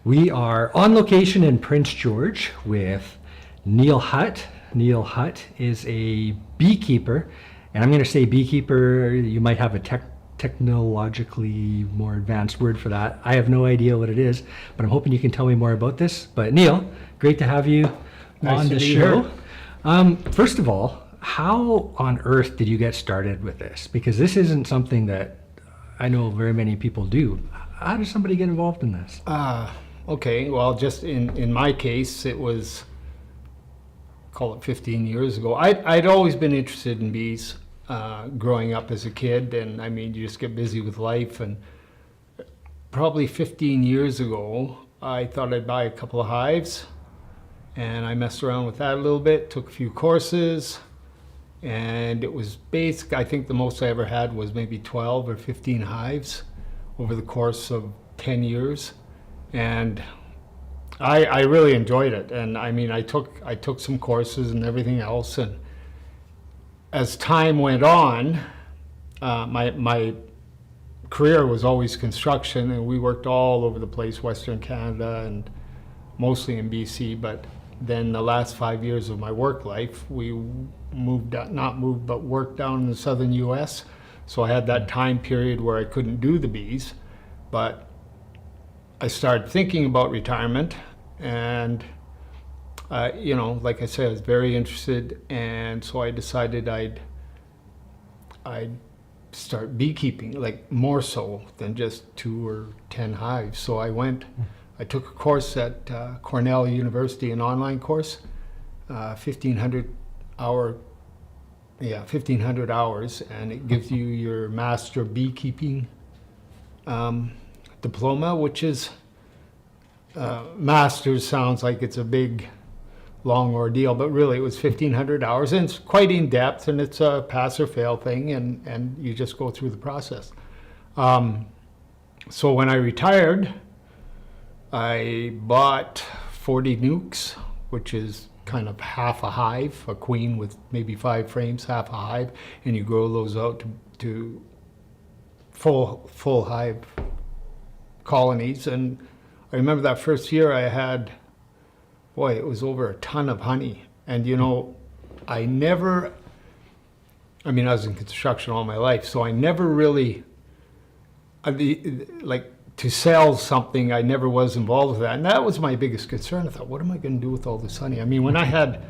We are on location in Prince George with Neil Hutt. Neil Hutt is a beekeeper, and I'm going to say beekeeper. You might have a technologically more advanced word for that. I have no idea what it is, but I'm hoping you can tell me more about this. But Neil, great to have you on the show. First of all, how on earth did you get started with this? Because this isn't something that I know very many people do. How does somebody get involved in this? Okay, well, just in my case, it was, call it 15 years ago. I'd always been interested in bees growing up as a kid, and I mean, you just get busy with life. And probably 15 years ago, I thought I'd buy a couple of hives, and I messed around with that a little bit, took a few courses, and it was basic. I think the most I ever had was maybe 12 or 15 hives over the course of 10 years. And I really enjoyed it. And I mean, I took some courses and everything else. And as time went on, my career was always construction, and we worked all over the place, Western Canada and mostly in BC. But then the last 5 years of my work life, we worked down in the southern US. So I had that time period where I couldn't do the bees, but I started thinking about retirement, and like I said, I was very interested, and so I decided I'd start beekeeping, like more so than just 2 or 10 hives. So I took a course at Cornell University, an online course, 1,500 hours, and it gives you your master beekeeping diploma, which is master's sounds like it's a big long ordeal, but really it was 1,500 hours, and it's quite in depth, and it's a pass or fail thing, and you just go through the process. So when I retired, I bought 40 nukes, which is kind of half a hive, a queen with maybe 5 frames, half a hive, and you grow those out to full hive colonies. And I remember that first year I had, it was over a ton of honey. And I was in construction all my life, so I never really, to sell something, I never was involved with that. And that was my biggest concern. I thought, what am I going to do with all this honey? I mean, when I had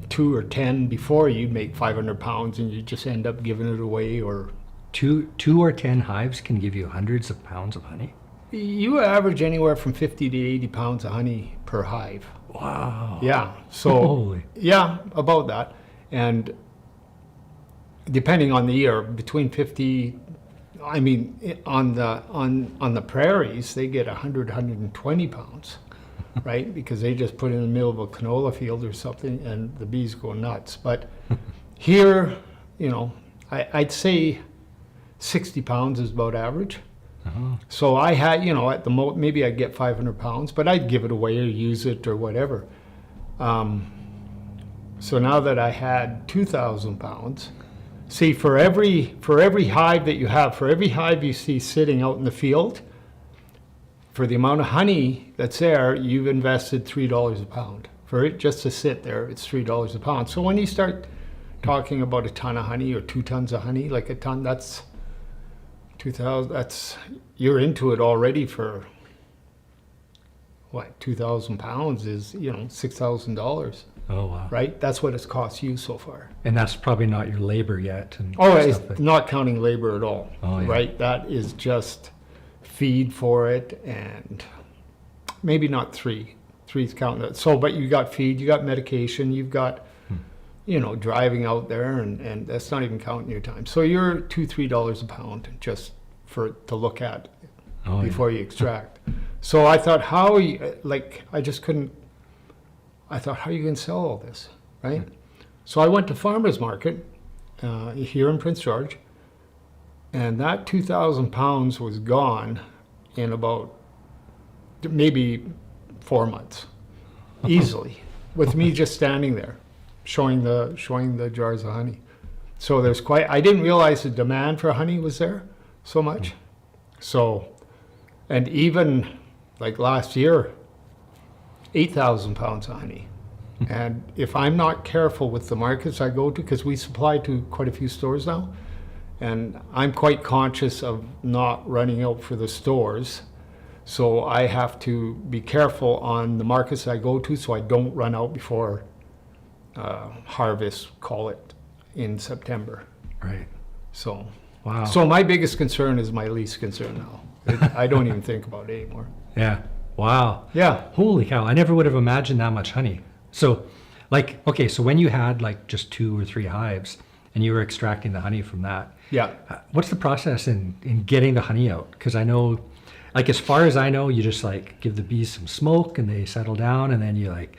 2 or 10 before, you'd make 500 pounds and you just end up giving it away. Or Two or 10 hives can give you hundreds of pounds of honey? You average anywhere from 50 to 80 pounds of honey per hive. Wow. Yeah. So Holy. Yeah, about that. And depending on the year, between 50, I mean, on the prairies, they get 100, 120 pounds, right? Because they just put it in the middle of a canola field or something, and the bees go nuts. But here, I'd say 60 pounds is about average. Uh-huh. So I had, at the maybe I'd get 500 pounds, but I'd give it away or use it or whatever. So now that I had 2,000 pounds, see, for every hive that you have, for every hive you see sitting out in the field, for the amount of honey that's there, you've invested $3 a pound. For it just to sit there, it's $3 a pound. So when you start talking about a ton of honey or 2 tons of honey, like a ton, that's 2,000, you're into it already. For 2,000 pounds is, $6,000. Oh, wow. Right? That's what it's cost you so far. And that's probably not your labor yet. And it's not counting labor at all. Oh, yeah. Right? That is just feed for it, and maybe not 3. 3's counting it. So, but you got feed, you got medication, you've got, driving out there, and that's not even counting your time. So you're $2-3 a pound just to look at before you extract. So I thought, how are you going to sell all this, right? So I went to farmer's market here in Prince George, and that 2,000 pounds was gone in about maybe 4 months, easily, with me just standing there, showing the jars of honey. So I didn't realize the demand for honey was there so much. So, and even like last year, 8,000 pounds of honey. And if I'm not careful with the markets I go to, because we supply to quite a few stores now, and I'm quite conscious of not running out for the stores. So I have to be careful on the markets I go to so I don't run out before harvest, call it, in September. Right. So, Wow. so my biggest concern is my least concern now. I don't even think about it anymore. Yeah. Wow. Yeah. Holy cow. I never would have imagined that much honey. So, like, okay, so when you had like just 2 or 3 hives and you were extracting the honey from that, Yeah. what's the process in getting the honey out? Because I know, like, as far as I know, you just like give the bees some smoke and they settle down and then you like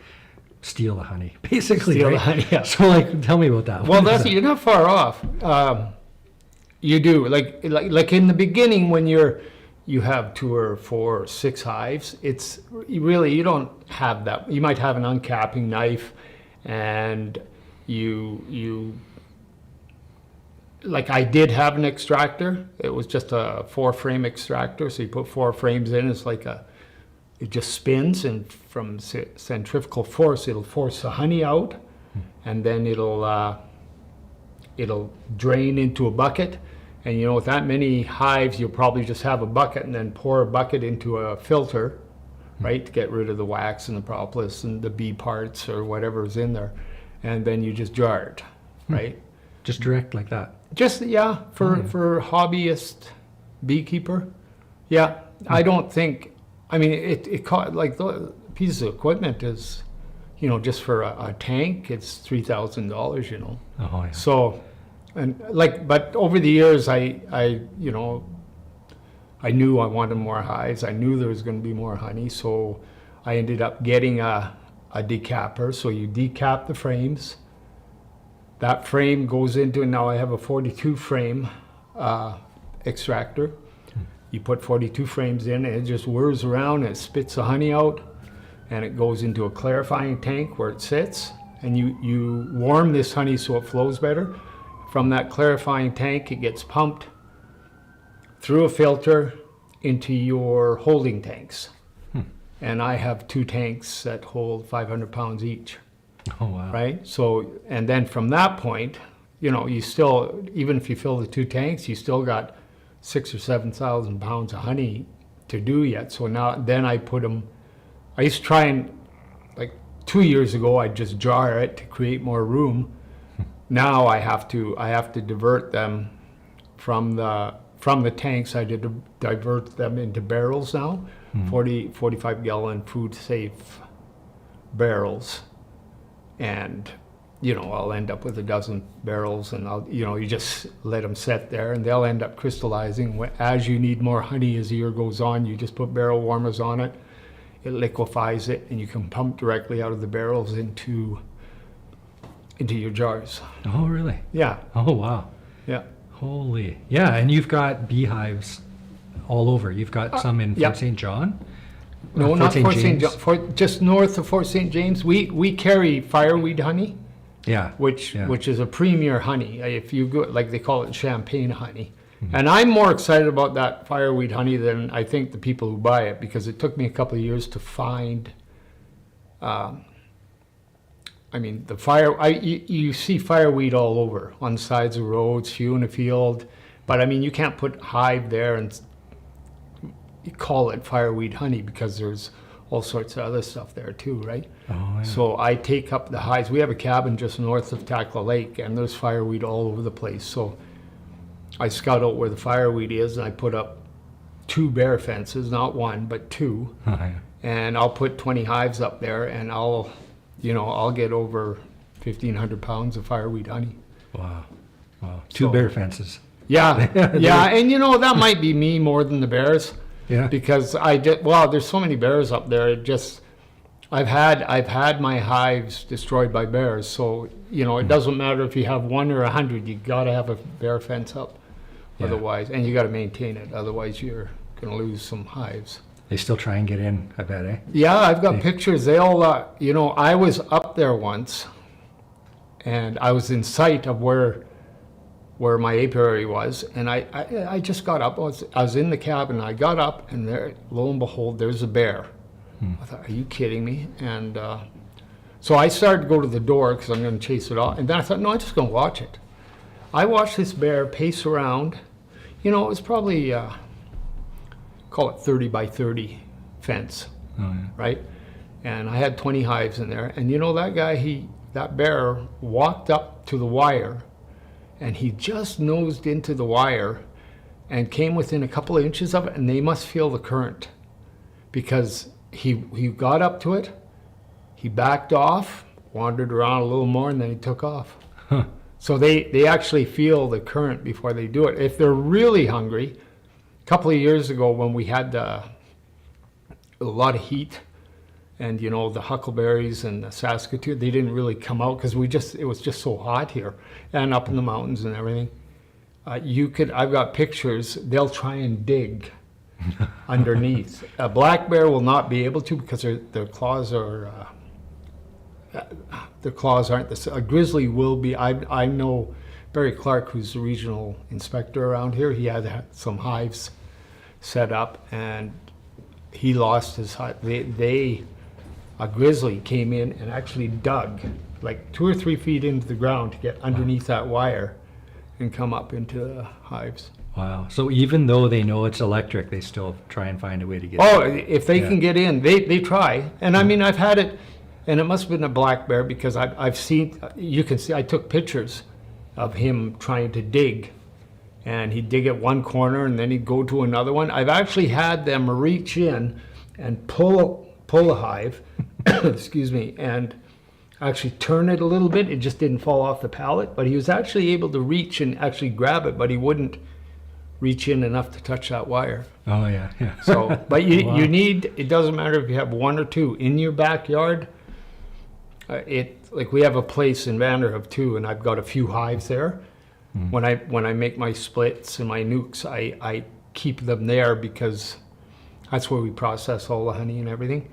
steal the honey, basically. Steal right? the honey, yeah. So, like, tell me about that. Well, What is that's, you're not far off. You do, like in the beginning when you have 2 or 4 or 6 hives, it's you don't have that. You might have an uncapping knife, and you like I did have an extractor. It was just a 4-frame extractor, so you put 4 frames in. It's like it just spins, and from centrifugal force, it'll force the honey out, and then it'll drain into a bucket. And you know, with that many hives, you'll probably just have a bucket and then pour a bucket into a filter, right, to get rid of the wax and the propolis and the bee parts or whatever's in there. And then you just jar it, right? just direct like that? Just, yeah, for hobbyist beekeeper. Yeah, I don't think, I mean, it cost, like, the pieces of equipment is, you know, just for a tank, it's $3,000, you know. Oh, yeah. So, and like, but over the years, I you know, I knew I wanted more hives. I knew there was going to be more honey, so I ended up getting a decapper. So you decap the frames. That frame goes into, and now I have a 42 frame extractor. You put 42 frames in, and it just whirs around, and it spits the honey out, and it goes into a clarifying tank where it sits, and you warm this honey so it flows better. From that clarifying tank, it gets pumped through a filter into your holding tanks. And I have 2 tanks that hold 500 pounds each, Oh, wow. right? So, and then from that point, you know, you still, even if you fill the 2 tanks, you still got 6,000 or 7,000 pounds of honey to do yet. So now, then I put them, I used to try and, like 2 years ago, I'd just jar it to create more room. Now I have to divert them from the tanks. I did divert them into barrels now, 45 gallon food safe barrels, and you know, I'll end up with a dozen barrels, and you just let them set there, and they'll end up crystallizing. As you need more honey as the year goes on, you just put barrel warmers on it. It liquefies it, and you can pump directly out of the barrels into your jars. Oh, really? Yeah, Oh, wow. yeah. Holy. Yeah, and you've got beehives all over. You've got some in yeah. Fort St. John? No, not Fort St. James? John. Just north of Fort St. James, we carry fireweed honey, Yeah. which yeah. is a premier honey. If you go, like they call it champagne honey. And I'm more excited about that fireweed honey than I think the people who buy it, because it took me a couple of years to find. I mean, you see fireweed all over, on sides of roads, few in a field, but I mean, you can't put hive there and you call it fireweed honey, because there's all sorts of other stuff there too, right? Oh, yeah. So I take up the hives. We have a cabin just north of Takla Lake, and there's fireweed all over the place. So I scout out where the fireweed is, and I put up 2 bear fences, not 1, but 2, Oh, yeah. and I'll put 20 hives up there, and I'll get over 1,500 pounds of fireweed honey. Wow. Wow. 2 So- bear fences. Yeah, yeah, and that might be me more than the bears, Yeah. because there's so many bears up there. I've had my hives destroyed by bears, so it doesn't matter if you have 1 or 100. You got to have a bear fence up, Yeah. otherwise, and you got to maintain it. Otherwise, you're going to lose some hives. They still try and get in, I bet, eh? Yeah, I've got pictures. They'll, I was up there once, and I was in sight of where where my apiary was, and I just got up. I was in the cabin, and I got up, and there, lo and behold, there's a bear. I thought, are you kidding me? And so I started to go to the door because I'm going to chase it off. And then I thought, no, I'm just going to watch it. I watched this bear pace around. You know, it was probably, call it 30 by 30 fence, right? And I had 20 hives in there. And you know, that bear walked up to the wire, and he just nosed into the wire and came within a couple of inches of it, and they must feel the current, because he got up to it, he backed off, wandered around a little more, and then he took off. Huh. So they actually feel the current before they do it. If they're really hungry, a couple of years ago when we had a lot of heat, and you know, the huckleberries and the Saskatoon, they didn't really come out because it was just so hot here and up in the mountains and everything. I've got pictures, they'll try and dig underneath. A black bear will not be able to because their claws aren't the same. A grizzly will be. I know Barry Clark, who's the regional inspector around here, he had some hives set up, and he lost his hive. A grizzly came in and actually dug like 2 or 3 feet into the ground to get underneath that wire and come up into the hives. Wow. So even though they know it's electric, they still try and find a way to get Oh, in. if they can get in, they try. And I mean, I've had it, and it must have been a black bear because I've seen, you can see, I took pictures of him trying to dig, and he'd dig at one corner and then he'd go to another one. I've actually had them reach in and pull a hive, excuse me, and actually turn it a little bit. It just didn't fall off the pallet, but he was actually able to reach and actually grab it, but he wouldn't reach in enough to touch that wire. Oh yeah, yeah. So, but you Wow. need, it doesn't matter if you have 1 or 2 in your backyard. Like we have a place in Vanderhoof too, and I've got a few hives there. When I make my splits and my nukes, I keep them there because that's where we process all the honey and everything.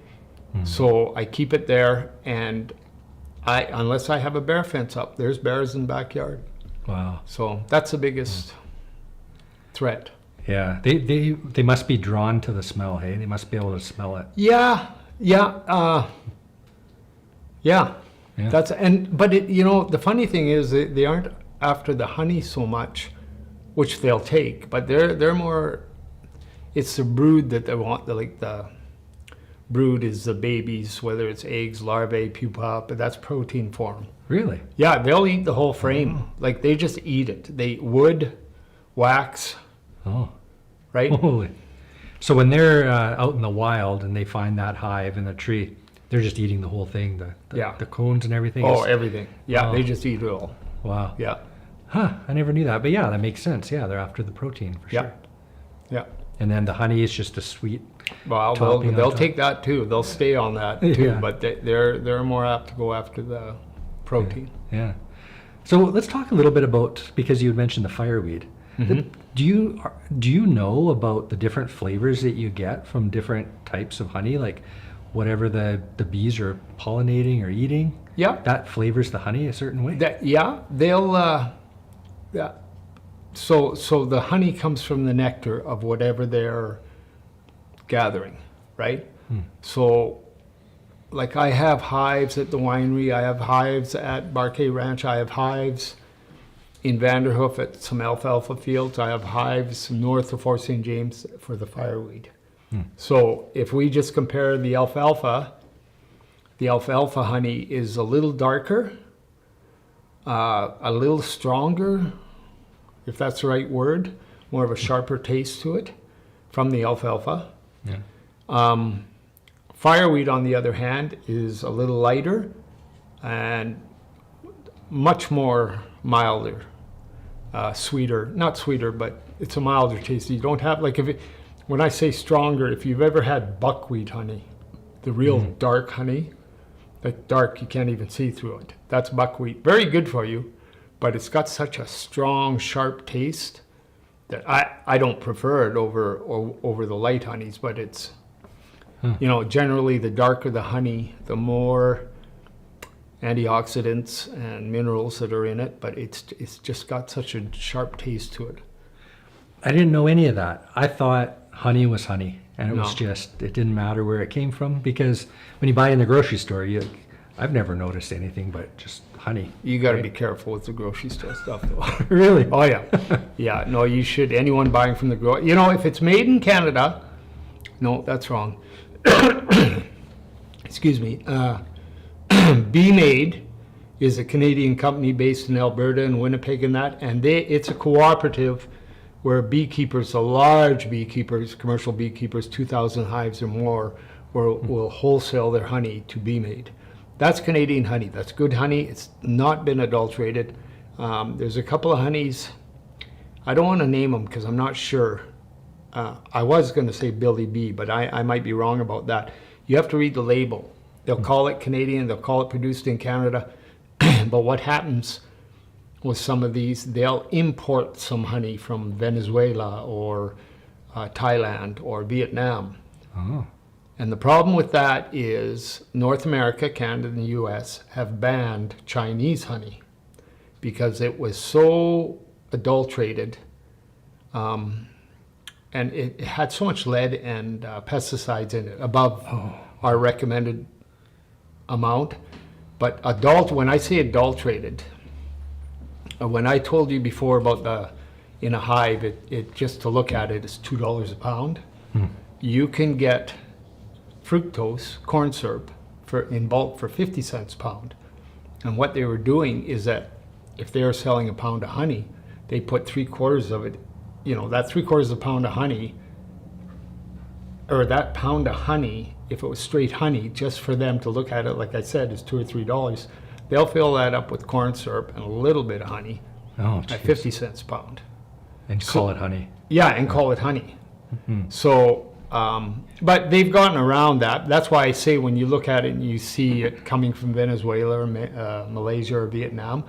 So I keep it there, and unless I have a bear fence up, there's bears in the backyard. Wow. So that's the biggest threat. Yeah. They must be drawn to the smell. Hey, they must be able to smell it. Yeah. Yeah. But you know, the funny thing is they aren't after the honey so much, which they'll take, but they're more, it's the brood that they want. The brood is the babies, whether it's eggs, larvae, pupa, but that's protein form. Really? Yeah, they'll eat the whole frame. Like they just eat it. They wood, wax, Oh. right? Holy. So when they're out in the wild and they find that hive in the tree, they're just eating the whole thing, Yeah. the cones and everything? Oh, is- everything. Yeah, Wow. they just eat it all. Wow. Yeah, Huh, I never knew that. But yeah, that makes sense. Yeah, they're after the protein for yeah, sure. yeah. And then the honey is just a sweet. Well, Topping on they'll top. take that too. They'll stay on that too, Yeah. but they're more apt to go after the protein. Yeah. So let's talk a little bit about, because you had mentioned the fireweed. Do you know about the different flavors that you get from different types of honey, like whatever the bees are pollinating or eating? Yeah, That flavors the honey a certain way. they'll yeah. So the honey comes from the nectar of whatever they're gathering, right? So, like I have hives at the winery, I have hives at Barquet Ranch, I have hives in Vanderhoof at some alfalfa fields, I have hives north of Fort St. James for the fireweed. So if we just compare the alfalfa honey is a little darker, a little stronger, if that's the right word, more of a sharper taste to it from the alfalfa. Yeah. Fireweed, on the other hand, is a little lighter and much more milder, sweeter. Not sweeter, but it's a milder taste. You don't have, like, when I say stronger, if you've ever had buckwheat honey, the real dark honey, like dark, you can't even see through it. That's buckwheat. Very good for you, but it's got such a strong, sharp taste that I don't prefer it over the light honeys, but it's, you know, generally the darker the honey, the more antioxidants and minerals that are in it, but it's just got such a sharp taste to it. I didn't know any of that. I thought honey was honey, and it was No. just, it didn't matter where it came from, because when you buy in the grocery store, I've never noticed anything but just honey. You got to Right. be careful with the grocery store stuff, though. Really? Oh yeah, yeah. No, you should. Anyone buying from the if it's made in Canada, no, that's wrong. Excuse me. Be Made is a Canadian company based in Alberta and Winnipeg and that, and it's a cooperative where beekeepers, the large beekeepers, commercial beekeepers, 2,000 hives or more, will wholesale their honey to Be Made. That's Canadian honey. That's good honey. It's not been adulterated. There's a couple of honeys. I don't want to name them because I'm not sure. I was going to say Billy Bee, but I might be wrong about that. You have to read the label. They'll call it Canadian. They'll call it produced in Canada. But what happens with some of these, they'll import some honey from Venezuela or Thailand or Vietnam. Oh. And the problem with that is North America, Canada, and the US have banned Chinese honey because it was so adulterated, and it had so much lead and pesticides in it above our recommended amount. But when I say adulterated, when I told you before about in a hive, it just to look at it is $2 a pound. You can get fructose, corn syrup, in bulk for 50 cents a pound. And what they were doing is that if they were selling a pound of honey, they put 3/4 of it, that 3/4 of a pound of honey, or that pound of honey, if it was straight honey, just for them to look at it, like I said, is $2 or $3. They'll fill that up with corn syrup and a little bit of honey Oh, at geez. 50 cents a pound. And call it honey. Yeah, and call it honey. So, but they've gotten around that. That's why I say when you look at it and you see it coming from Venezuela or Malaysia or Vietnam,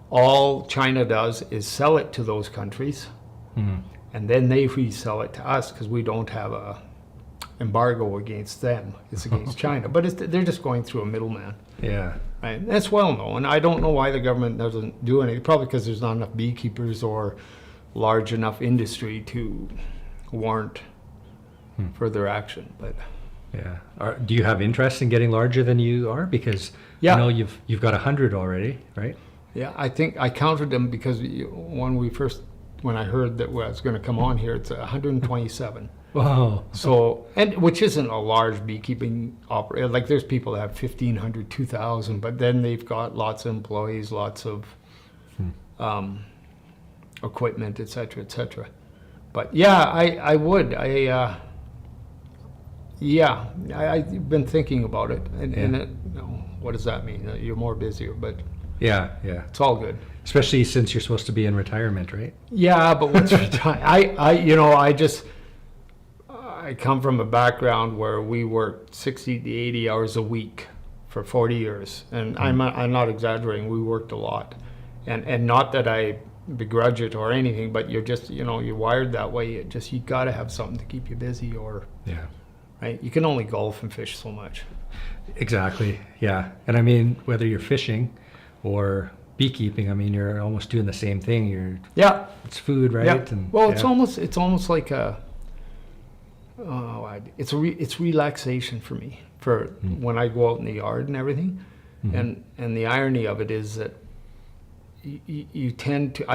all China does is sell it to those countries, and then they resell it to us because we don't have a embargo against them. It's against China, but they're just going through a middleman. Yeah. Right? That's well known. I don't know why the government doesn't do anything. Probably because there's not enough beekeepers or large enough industry to warrant further action. But Yeah. Do you have interest in getting larger than you are? Because Yeah. I know you've got 100 already, right? yeah, I think I counted them because when I heard that I was going to come on here, it's 127. Whoa. So, and which isn't a large beekeeping operation. Like there's people that have 1,500, 2,000, but then they've got lots of employees, lots of equipment, et cetera, et cetera. But yeah, I would. I've been thinking about it, and it, what does that mean? You're more busier, but Yeah, yeah. it's all good. Especially since you're supposed to be in retirement, right? Yeah, but what's I come from a background where we worked 60 to 80 hours a week for 40 years, and I'm not exaggerating. We worked a lot, and not that I begrudge it or anything, but you're just you're wired that way. You got to have something to keep you busy, or Yeah. right. You can only golf and fish so much. Exactly. Yeah. And I mean, whether you're fishing or beekeeping, I mean, you're almost doing the same thing. Yeah. It's food, right? Yeah. And Well, yeah. it's almost like it's relaxation for me when I go out in the yard and everything. And the irony of it is that you tend to,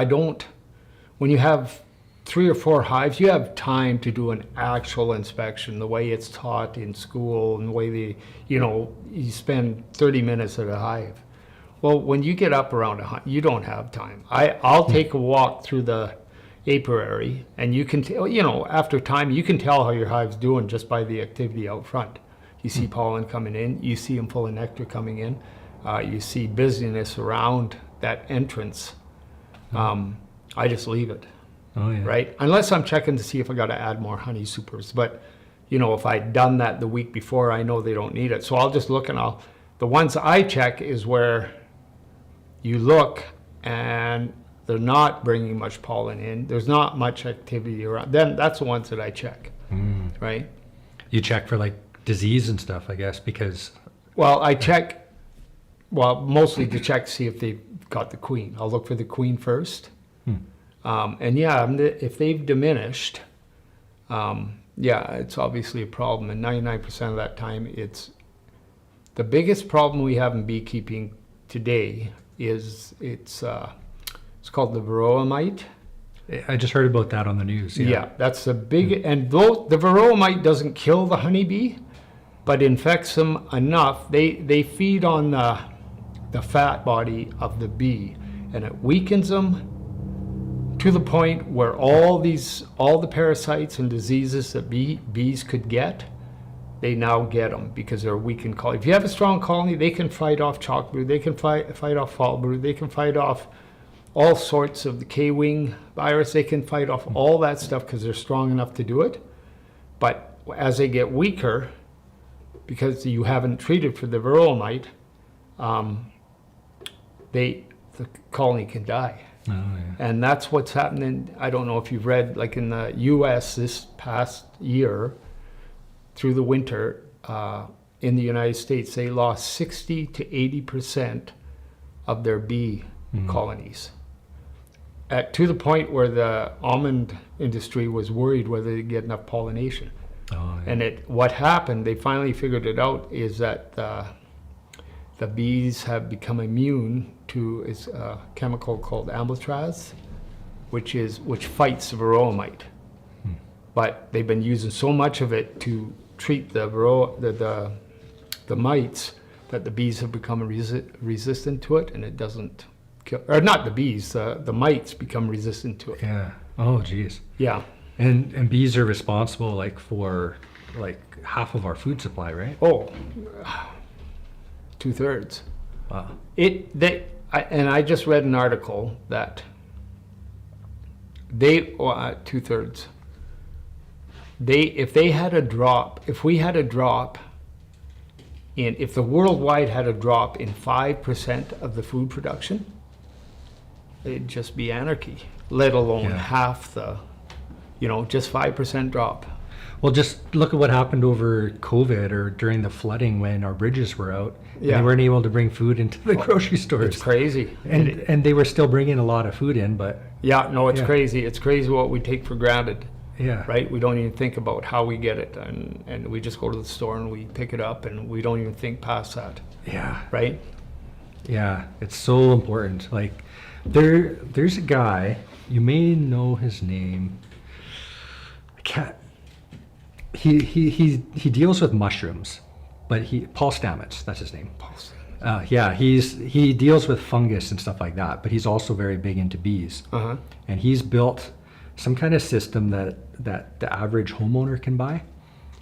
when you have 3 or 4 hives, you have time to do an actual inspection the way it's taught in school and the way you spend 30 minutes at a hive. Well, when you get up around a hive, you don't have time. I'll take a walk through the apiary, and you can tell, after time, you can tell how your hive's doing just by the activity out front. You see pollen coming in, you see them full of nectar coming in, you see busyness around that entrance. I just leave it, Oh, yeah. right? Unless I'm checking to see if I got to add more honey supers. But, if I'd done that the week before, I know they don't need it. So I'll just look, and the ones I check is where you look and they're not bringing much pollen in. There's not much activity around. Then that's the ones that I check, right? You check for like disease and stuff, I guess, because Well, I check well, mostly to check to see if they've got the queen. I'll look for the queen first. And yeah, if they've diminished, yeah, it's obviously a problem. And 99% of that time, it's the biggest problem we have in beekeeping today is it's called the varroa mite. I just heard about that on the news. Yeah, that's the big, and though the varroa mite doesn't kill the honeybee, but infects them enough, they feed on the fat body of the bee, and it weakens them to the point where all the parasites and diseases that bees could get, they now get them because they're a weakened colony. If you have a strong colony, they can fight off chalk brood, they can fight off fall brood, they can fight off all sorts of the K-wing virus, they can fight off all that stuff because they're strong enough to do it. But as they get weaker, because you haven't treated for the varroa mite, the colony can die. Oh, yeah. And that's what's happening. I don't know if you've read, like in the US this past year, through the winter, in the United States, they lost 60 to 80% of their bee colonies. To the point where the almond industry was worried whether they'd get enough pollination. Oh, yeah. And what happened, they finally figured it out, is that the bees have become immune to a chemical called amblytraz, which fights the varroa mite. But they've been using so much of it to treat the mites that the bees have become resistant to it, and it doesn't kill, or not the bees, the mites become resistant to it. Yeah. Oh, geez. Yeah. And bees are responsible for half of our food supply, right? Oh, 2/3. Wow. And I just read an article that they 2/3. If we had a drop if the worldwide had a drop in 5% of the food production, it'd just be anarchy, let alone half the, just 5% drop. Well, just look at what happened over COVID or during the flooding when our bridges were out. And they weren't able to bring food into the grocery stores. It's crazy. And they were still bringing a lot of food in, but... Yeah, no, it's crazy. It's crazy what we take for granted. Yeah. Right? We don't even think about how we get it. And we just go to the store and we pick it up and we don't even think past that. Yeah. Right? Yeah. It's so important. Like, there's a guy, you may know his name. I can't... He deals with mushrooms, but Paul Stamets, that's his name. Paul Stamets. Yeah, he deals with fungus and stuff like that, but he's also very big into bees. Uh-huh. And he's built some kind of system that the average homeowner can buy,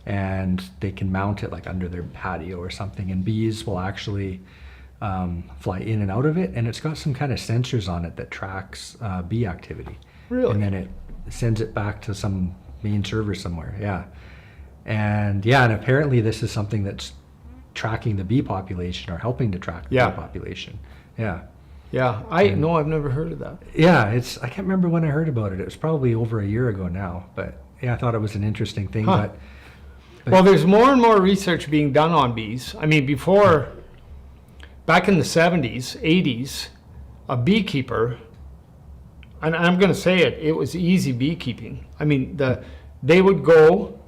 and they can mount it like under their patio or something, and bees will actually fly in and out of it, and it's got some kind of sensors on it that tracks bee activity. Really? And then it sends it back to some main server somewhere. Yeah. And apparently this is something that's tracking the bee population or helping to track the bee population. Yeah. Yeah, I've never heard of that. Yeah, I can't remember when I heard about it. It was probably over a year ago now, but I thought it was an interesting thing. Huh. But well, there's more and more research being done on bees. I mean, back in the 70s, 80s, a beekeeper, and I'm going to say it was easy beekeeping. I mean, they would go,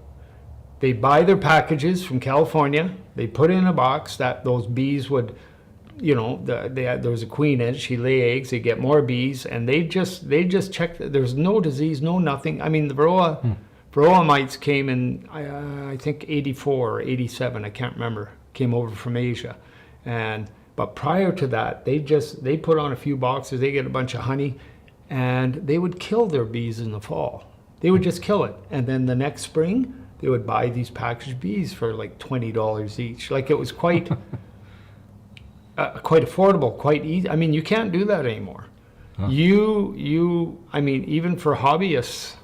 they buy their packages from California, they put it in a box that those bees would, there was a queen in it, she lay eggs, they get more bees, and they just check that there's no disease, no nothing. I mean, the varroa mites came in, I think 84 or 87, I can't remember, came over from Asia. But prior to that, they put on a few boxes, they get a bunch of honey, and they would kill their bees in the fall. They would just kill it. And then the next spring, they would buy these packaged bees for like $20 each. Like, it was quite quite affordable, quite easy. I mean, you can't do that anymore. Huh. I mean, even for hobbyists,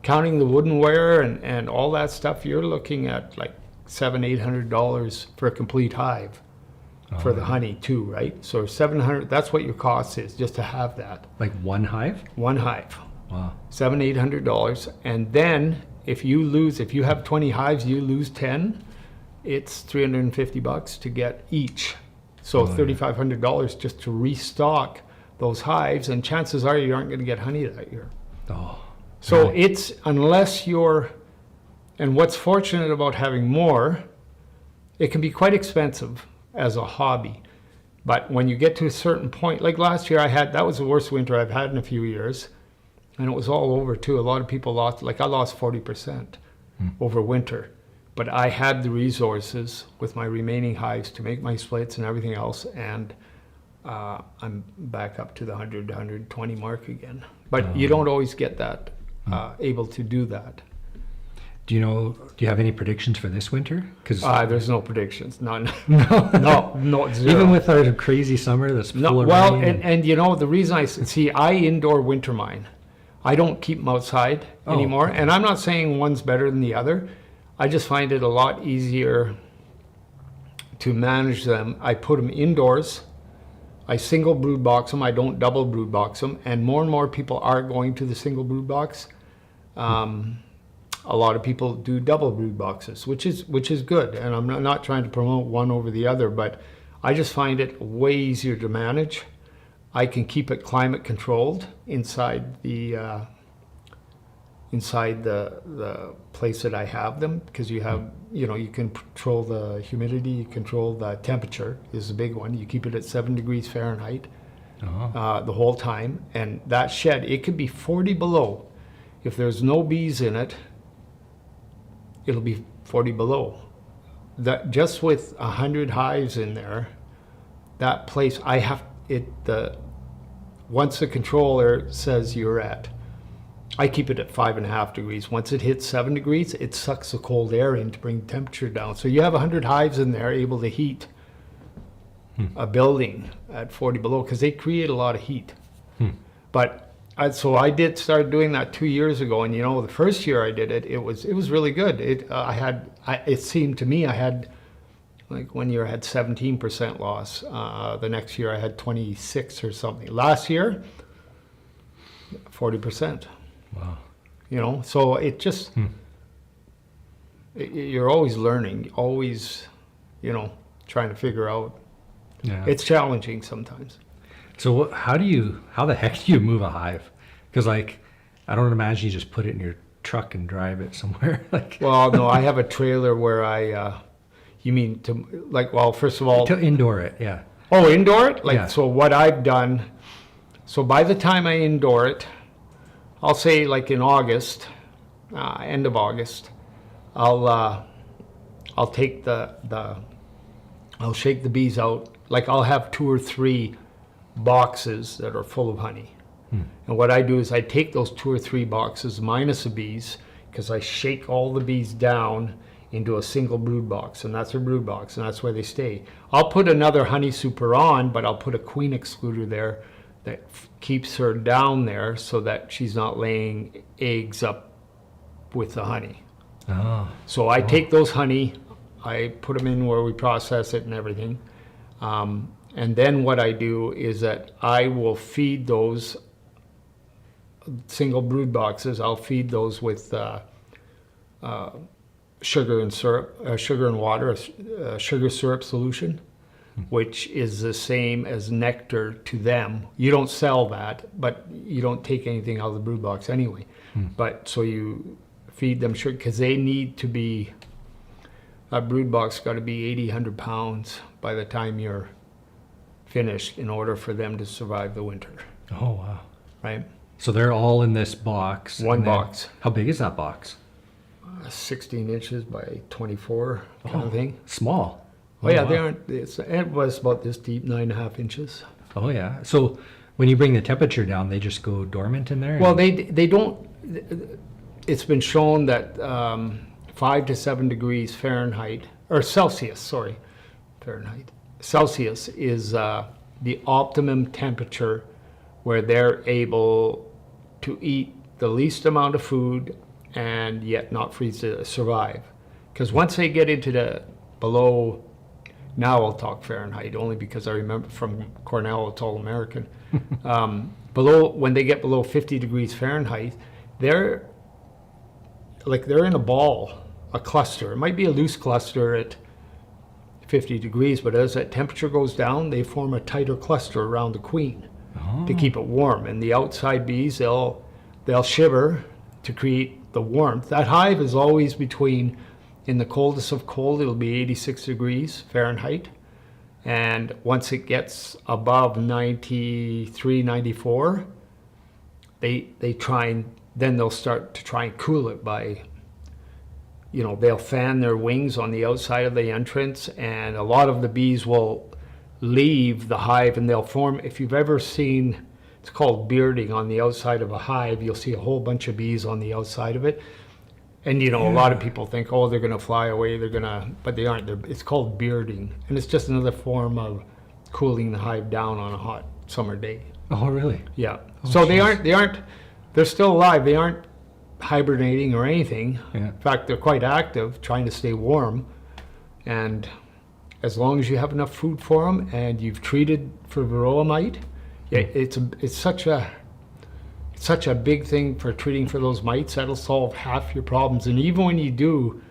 counting the woodenware and all that stuff, you're looking at like $700-800 for a complete hive for the honey too, right? So $700, that's what your cost is just to have that. Like one hive? One hive. Wow. $700-800. And then if you have 20 hives, you lose 10, it's $350 to get each. So Oh, yeah. $3,500 just to restock those hives, and chances are you aren't going to get honey that year. Oh, So right. it's, unless you're, and what's fortunate about having more, it can be quite expensive as a hobby. But when you get to a certain point, like last year that was the worst winter I've had in a few years. And it was all over too. A lot of people lost, like I lost 40% over winter. But I had the resources with my remaining hives to make my splits and everything else. And I'm back up to the 100, 120 mark again. But you don't always get that, able to do that. Do you have any predictions for this winter? Because There's no predictions, none. no, No, zero. even with our crazy summer that's No, full of well, rain. and the reason I indoor winter mine. I don't keep them outside anymore. Okay. And I'm not saying one's better than the other. I just find it a lot easier to manage them. I put them indoors. I single brood box them. I don't double brood box them. And more people are going to the single brood box. A lot of people do double brood boxes, which is good. And I'm not trying to promote one over the other, but I just find it way easier to manage. I can keep it climate controlled inside the place that I have them, because you can control the humidity, you control the temperature is a big one. You keep it at 7 degrees Fahrenheit the whole time, and that shed, it could be 40 below. If there's no bees in it, it'll be 40 below. That just with 100 hives in there, that place once the controller says you're at, I keep it at 5.5 degrees. Once it hits 7 degrees, it sucks the cold air in to bring the temperature down. So you have 100 hives in there able to heat a building at 40 below, because they create a lot of heat. But so I did start doing that 2 years ago, and the first year I did it, it was really good. It seemed to me I had, like, one year I had 17% loss. The next year I had 26 or something. Last year, 40%. Wow. So it just, you're always learning, always, trying to figure out. Yeah. It's challenging sometimes. So how the heck do you move a hive? Because I don't imagine you just put it in your truck and drive it somewhere. Well, no, I have a trailer where you mean first of all. To indoor it, yeah. Oh, indoor it? Yeah. So what I've done, so by the time I indoor it, I'll say like in August, end of August, I'll take I'll shake the bees out. Like I'll have 2 or 3 boxes that are full of honey. And what I do is I take those 2 or 3 boxes minus the bees, because I shake all the bees down into a single brood box, and that's a brood box, and that's where they stay. I'll put another honey super on, but I'll put a queen excluder there that keeps her down there so that she's not laying eggs up with the honey. Oh. So I take those honey, I put them in where we process it and everything. And then what I do is that I will feed those single brood boxes, I'll feed those with sugar and syrup, sugar and water, sugar syrup solution, which is the same as nectar to them. You don't sell that, but you don't take anything out of the brood box anyway. But so you feed them sugar, because they need to be, a brood box got to be 80, 100 pounds by the time you're finished in order for them to survive the winter. Oh, wow. Right? So they're all in this box. One and then- box. How big is that box? 16 inches by 24 kind of thing. Small. Oh yeah, wow. they aren't. It was about this deep, 9.5 inches. Oh, yeah. So when you bring the temperature down, they just go dormant in there? Well, they don't. It's been shown that 5 to 7 degrees Fahrenheit, or Celsius, sorry, Fahrenheit. Celsius is the optimum temperature where they're able to eat the least amount of food and yet not freeze to survive. Because once they get into the below, now I'll talk Fahrenheit only because I remember from Cornell, it's all American. When they get below 50 degrees Fahrenheit, they're in a ball, a cluster. It might be a loose cluster at 50 degrees, but as that temperature goes down, they form a tighter cluster around the queen to keep it warm. And the outside bees, they'll shiver to create the warmth. That hive is always between, in the coldest of cold, it'll be 86 degrees Fahrenheit. And once it gets above 93, 94, they try and, then they'll start to try and cool it by, they'll fan their wings on the outside of the entrance, and a lot of the bees will leave the hive and they'll form, if you've ever seen, it's called bearding on the outside of a hive, you'll see a whole bunch of bees on the outside of it. And a lot of people think, oh, they're going to fly away, but they aren't. It's called bearding, and it's just another form of cooling the hive down on a hot summer day. Oh, really? Yeah. Oh, So geez. they're still alive. They aren't hibernating or anything. Yeah. In fact, they're quite active, trying to stay warm. And as long as you have enough food for them and you've treated for varroa mite, it's such a big thing for treating for those mites. That'll solve half your problems. And even when you do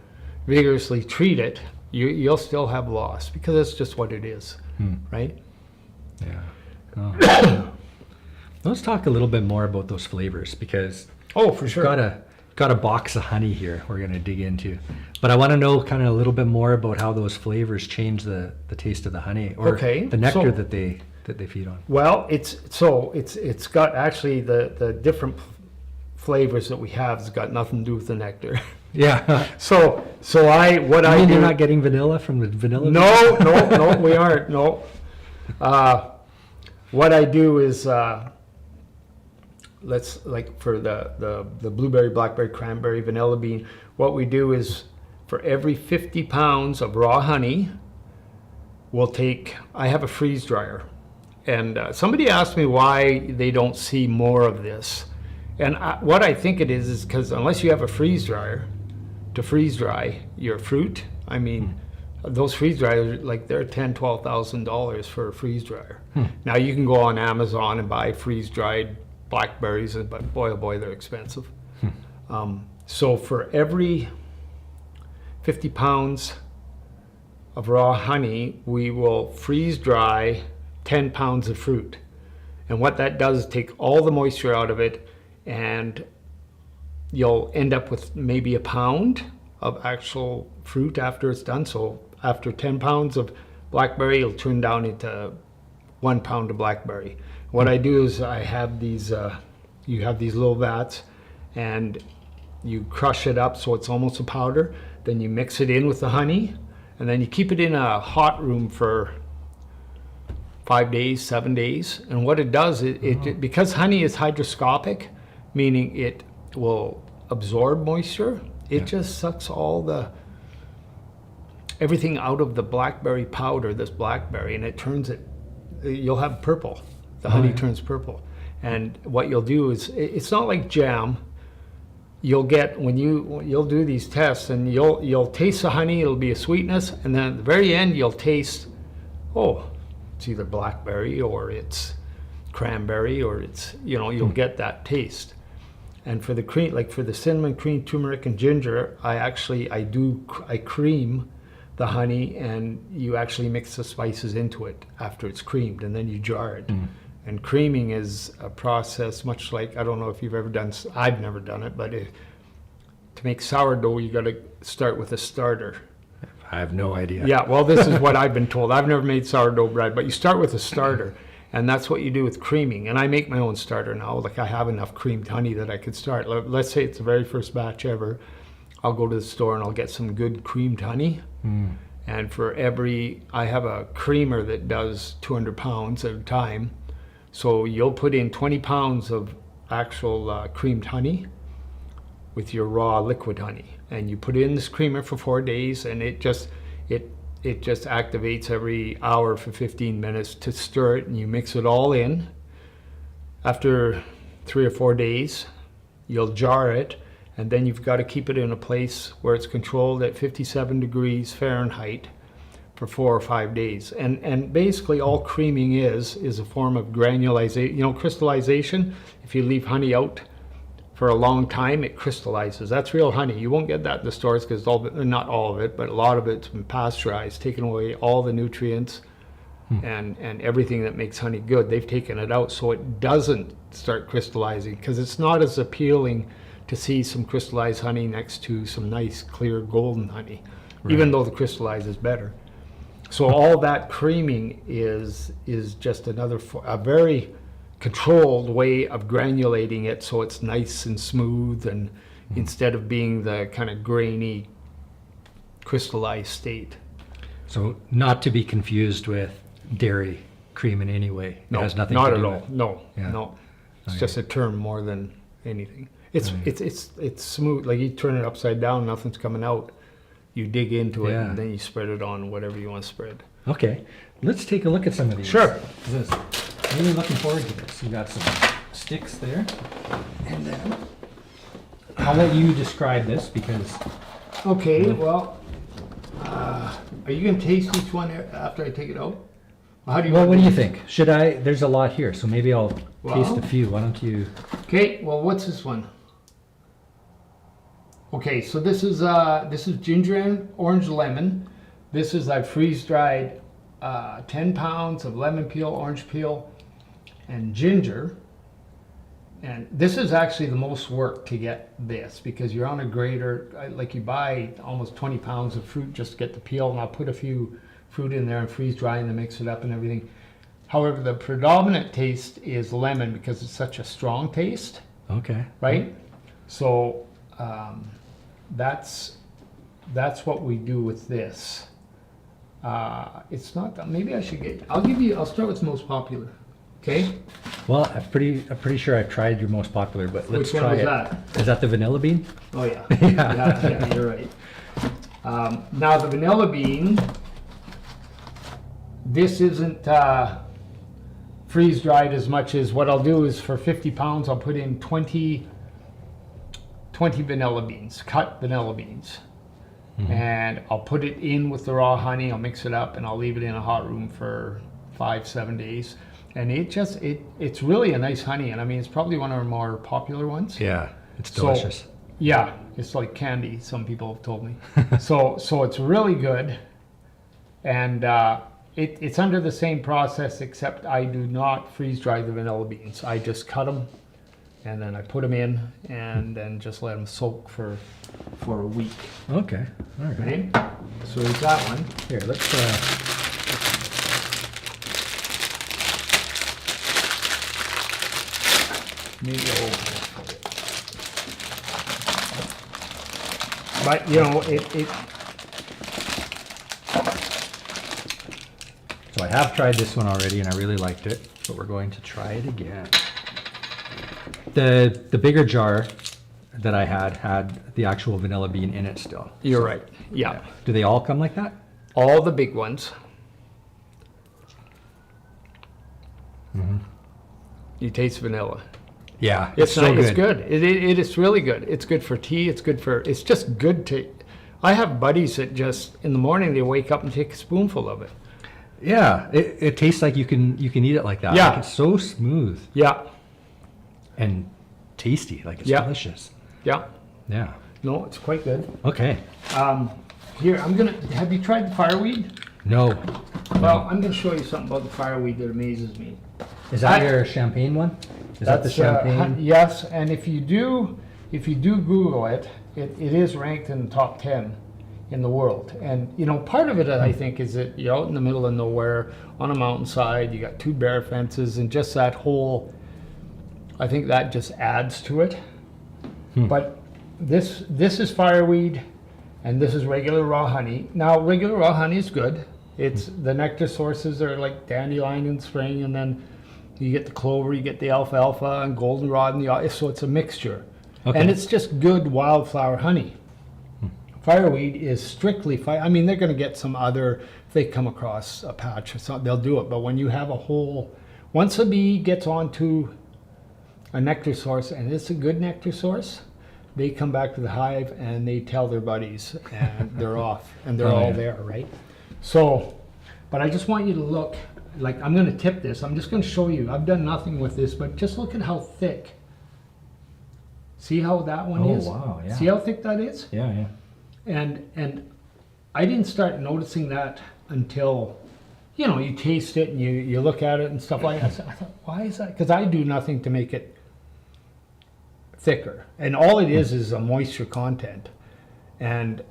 vigorously treat it, you'll still have loss, because that's just what it is, right? Yeah. Oh. Let's talk a little bit more about those flavors, because For sure. got a box of honey here we're going to dig into. But I want to know kind of a little bit more about how those flavors change the taste of the honey, or the nectar that they feed on. Well, it's got actually the different flavors that we have has got nothing to do with the nectar. Yeah. So You're not getting vanilla from the vanilla? No, we aren't. No. What I do is like for the blueberry, blackberry, cranberry, vanilla bean. What we do is, for every 50 pounds of raw honey, I have a freeze dryer. And somebody asked me why they don't see more of this. And what I think it is because unless you have a freeze dryer to freeze dry your fruit, I mean, those freeze dryers, like, they're $10,000, $12,000 for a freeze dryer. Now you can go on Amazon and buy freeze dried blackberries, but boy, oh boy, they're expensive. So for every 50 pounds of raw honey, we will freeze dry 10 pounds of fruit. And what that does is take all the moisture out of it, and you'll end up with maybe a pound of actual fruit after it's done. So after 10 pounds of blackberry, it'll turn down into 1 pound of blackberry. What I do is I have these, you have these little vats, and you crush it up so it's almost a powder. Then you mix it in with the honey, and then you keep it in a hot room for 5 days, 7 days. And what it does, because honey is hygroscopic, meaning it will absorb moisture, it just sucks everything out of the blackberry powder, this blackberry, and it turns it, you'll have purple. The honey turns purple. And what you'll do is, it's not like jam. You'll get, you'll do these tests, and you'll taste the honey, it'll be a sweetness, and then at the very end you'll taste, it's either blackberry or it's cranberry, or it's, you'll get that taste. And for the cream, like for the cinnamon, cream, turmeric, and ginger, I cream the honey, and you actually mix the spices into it after it's creamed, and then you jar it. And creaming is a process much like, I don't know if you've ever done, I've never done it, but to make sourdough, you got to start with a starter. I have no idea. Yeah, well, this is what I've been told. I've never made sourdough bread, but you start with a starter, and that's what you do with creaming. And I make my own starter now. Like, I have enough creamed honey that I could start. Let's say it's the very first batch ever. I'll go to the store and I'll get some good creamed honey. And I have a creamer that does 200 pounds at a time. So you'll put in 20 pounds of actual creamed honey with your raw liquid honey, and you put it in this creamer for 4 days, and it just activates every hour for 15 minutes to stir it, and you mix it all in. After 3 or 4 days, you'll jar it, and then you've got to keep it in a place where it's controlled at 57 degrees Fahrenheit for 4 or 5 days. And basically all creaming is a form of granulization, crystallization. If you leave honey out for a long time, it crystallizes. That's real honey. You won't get that in the stores because not all of it, but a lot of it's been pasteurized, taken away all the nutrients and everything that makes honey good. They've taken it out so it doesn't start crystallizing, because it's not as appealing to see some crystallized honey next to some nice clear golden honey, even though the crystallized is better. So all that creaming is just a very controlled way of granulating it so it's nice and smooth, and instead of being the kind of grainy crystallized state. So not to be confused with dairy cream in any way. No, it has nothing not to at do all. with. No, Yeah. no. It's Okay. just a term more than anything. It's smooth. Like you turn it upside down, nothing's coming out. You dig into it, Yeah. and then you spread it on whatever you want to spread. Okay, let's take a look at some of these. Sure. This is really looking forward to this. You got some sticks there, and then I'll let you describe this because Okay, well, are you going to taste each one after I take it out? How do you well, want what to do you think? Should I? There's a lot here, so maybe I'll taste Well- a few. Why don't you? Okay, well, what's this one? Okay, so this is ginger and orange lemon. This is I've freeze dried 10 pounds of lemon peel, orange peel, and ginger. And this is actually the most work to get this, because you're on a grater, like you buy almost 20 pounds of fruit just to get the peel, and I'll put a few fruit in there and freeze dry and then mix it up and everything. However, the predominant taste is lemon because it's such a strong taste, Okay. right? So that's what we do with this. It's not, maybe I should I'll start with the most popular, okay? Well, I'm pretty sure I've tried your most popular, but let's Which one try was it. that? Is that the vanilla bean? Oh yeah, Yeah. yeah, you're right. Now the vanilla bean, this isn't freeze dried as much as what I'll do is for 50 pounds I'll put in 20 vanilla beans, cut vanilla beans. And I'll put it in with the raw honey, I'll mix it up, and I'll leave it in a hot room for 5-7 days. And it's really a nice honey, and I mean it's probably one of our more popular ones. Yeah, it's So- delicious. Yeah, it's like candy, some people have told me. so it's really good, and it's under the same process, except I do not freeze dry the vanilla beans. I just cut them, and then I put them in, and then just let them soak for a week. Okay. All right. Okay, so there's that one. Here, let's. Maybe I'll open it. But you know, So I have tried this one already, and I really liked it. But we're going to try it again. The bigger jar that I had the actual vanilla bean in it still. You're So, right. Yeah. Do they all come like that? All the big ones. You taste vanilla. Yeah, It's so not, good. it's good. It is really good. It's good for tea. It's just good to. I have buddies that just in the morning they wake up and take a spoonful of it. Yeah, it tastes like you can eat it like that. Yeah. Like it's so smooth Yeah, and tasty. Like it's Yeah. delicious. yeah. Yeah. No, it's quite good. Okay. Here, have you tried the fireweed? No. Well, I'm gonna show you something about the fireweed that amazes me. Is that I- your champagne one? Is that the champagne? Yes, and if you do Google it, it is ranked in the top 10 in the world. And you know, part of it I think is that you're out in the middle of nowhere on a mountainside, you got 2 bear fences, and just that whole, I think that just adds to it. But this is fireweed, and this is regular raw honey. Now, regular raw honey is good. It's the nectar sources are like dandelion in spring, and then you get the clover, you get the alfalfa and goldenrod, and so it's a mixture. Okay. And it's just good wildflower honey. Fireweed is strictly I mean, they're going to get some other, if they come across a patch or something, they'll do it. But when you have a whole, once a bee gets onto a nectar source, and it's a good nectar source, they come back to the hive and they tell their buddies, and they're off, and they're Oh, all yeah. there, right? So, but I just want you to look, like I'm going to tip this. I'm just going to show you. I've done nothing with this, but just look at how thick. See how that one Oh, is? wow, yeah. See how thick that is? Yeah, yeah. And I didn't start noticing that until, you know, you taste it and you look at it and stuff like that. I thought, why is that? Because I do nothing to make it thicker. And all it is a moisture content. And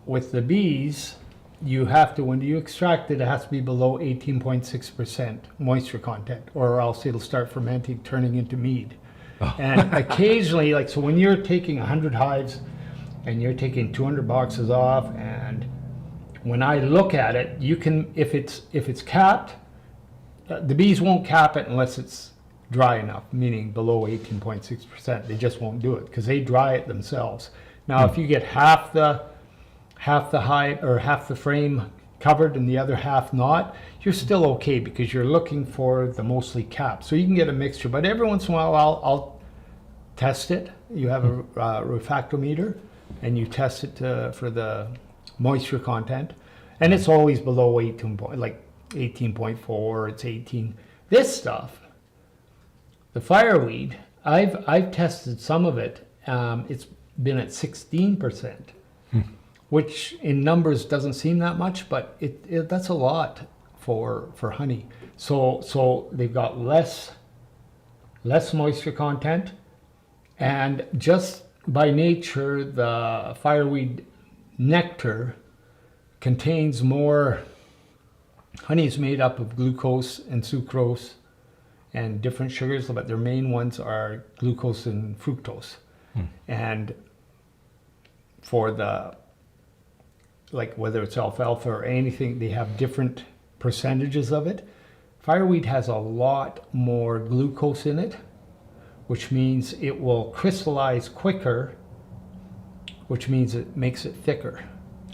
with the bees, you have to, when you extract it, it has to be below 18.6% moisture content, or else it'll start fermenting, turning into mead. Oh. And occasionally, like, so when you're taking 100 hives and you're taking 200 boxes off, and when I look at it, you can, if it's capped, the bees won't cap it unless it's dry enough, meaning below 18.6%. They just won't do it because they dry it themselves. Now, if you get half the hive or half the frame covered and the other half not, you're still okay because you're looking for the mostly capped. So you can get a mixture, but every once in a while I'll test it. You have a refractometer and you test it for the moisture content, and it's always below 18 point, like 18.4. It's 18. This stuff, the fireweed, I've tested some of it. It's been at 16%, which in numbers doesn't seem that much, but that's a lot for honey. So they've got less moisture content, and just by nature, the fireweed nectar contains more. Honey is made up of glucose and sucrose and different sugars, but their main ones are glucose and fructose. And for the, like, whether it's alfalfa or anything, they have different percentages of it. Fireweed has a lot more glucose in it, which means it will crystallize quicker, which means it makes it thicker.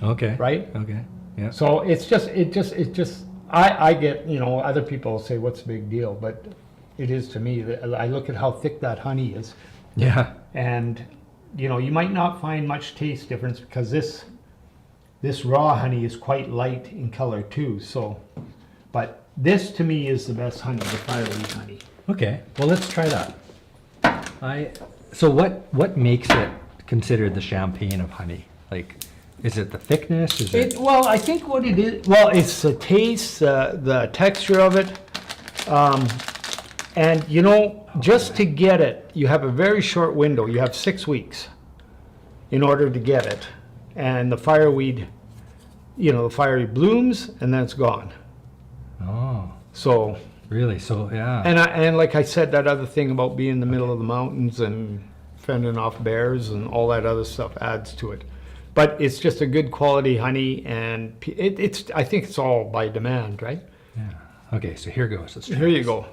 Okay. Right? Okay. Yeah. So it just I get, you know, other people say what's the big deal, but it is to me. I look at how thick that honey is, Yeah. and you know, you might not find much taste difference because this raw honey is quite light in color too. So, but this to me is the best honey, the fireweed honey. Okay. Well, let's try that. So what makes it considered the champagne of honey? Like, is it the thickness? Is it? Well, I think what it is, well, it's the taste, the texture of it. And you know, just to get it, you have a very short window. You have 6 weeks in order to get it. And the fireweed, you know, the fireweed blooms and then it's gone. Oh, So, really? So, yeah. and like I said, that other thing about being in the middle of the mountains and fending off bears and all that other stuff adds to it. But it's just a good quality honey, and it's I think it's all by demand, right? Yeah. Okay, so here goes. Let's try Here you this. go.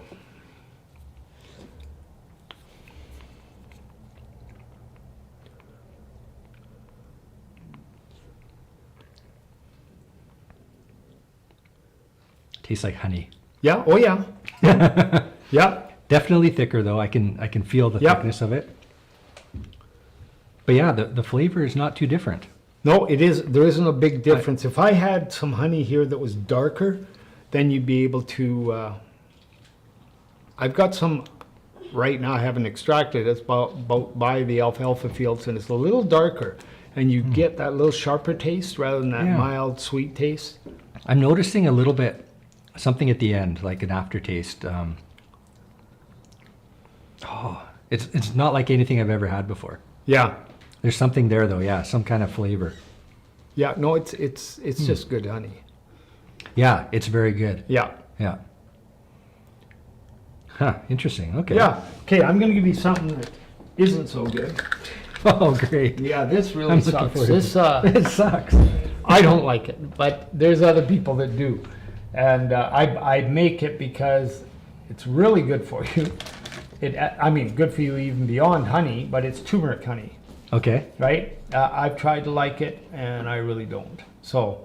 Tastes like honey. Yeah. Oh yeah. Yeah. Definitely thicker though. I can feel the Yep. thickness of it. But yeah, the flavor is not too different. No, it is. There isn't a big difference. If I had some honey here that was darker, then you'd be able to. I've got some right now. I haven't extracted. It's about by the alfalfa fields, and it's a little darker, and you get that little sharper taste rather than that Yeah. mild sweet taste. I'm noticing a little bit something at the end, like an aftertaste. It's not like anything I've ever had before. Yeah. There's something there though. Yeah, some kind of flavor. Yeah. No, it's just good honey. Yeah, it's very good. Yeah. Yeah. Huh, interesting. Okay. Yeah. Okay, I'm going to give you something that isn't so good. Oh, great. Yeah, this really I'm looking sucks. forward to This It sucks. I don't like it, but there's other people that do, and I make it because it's really good for you. I mean, good for you even beyond honey, but it's turmeric honey, Okay. right? I've tried to like it, and I really don't. So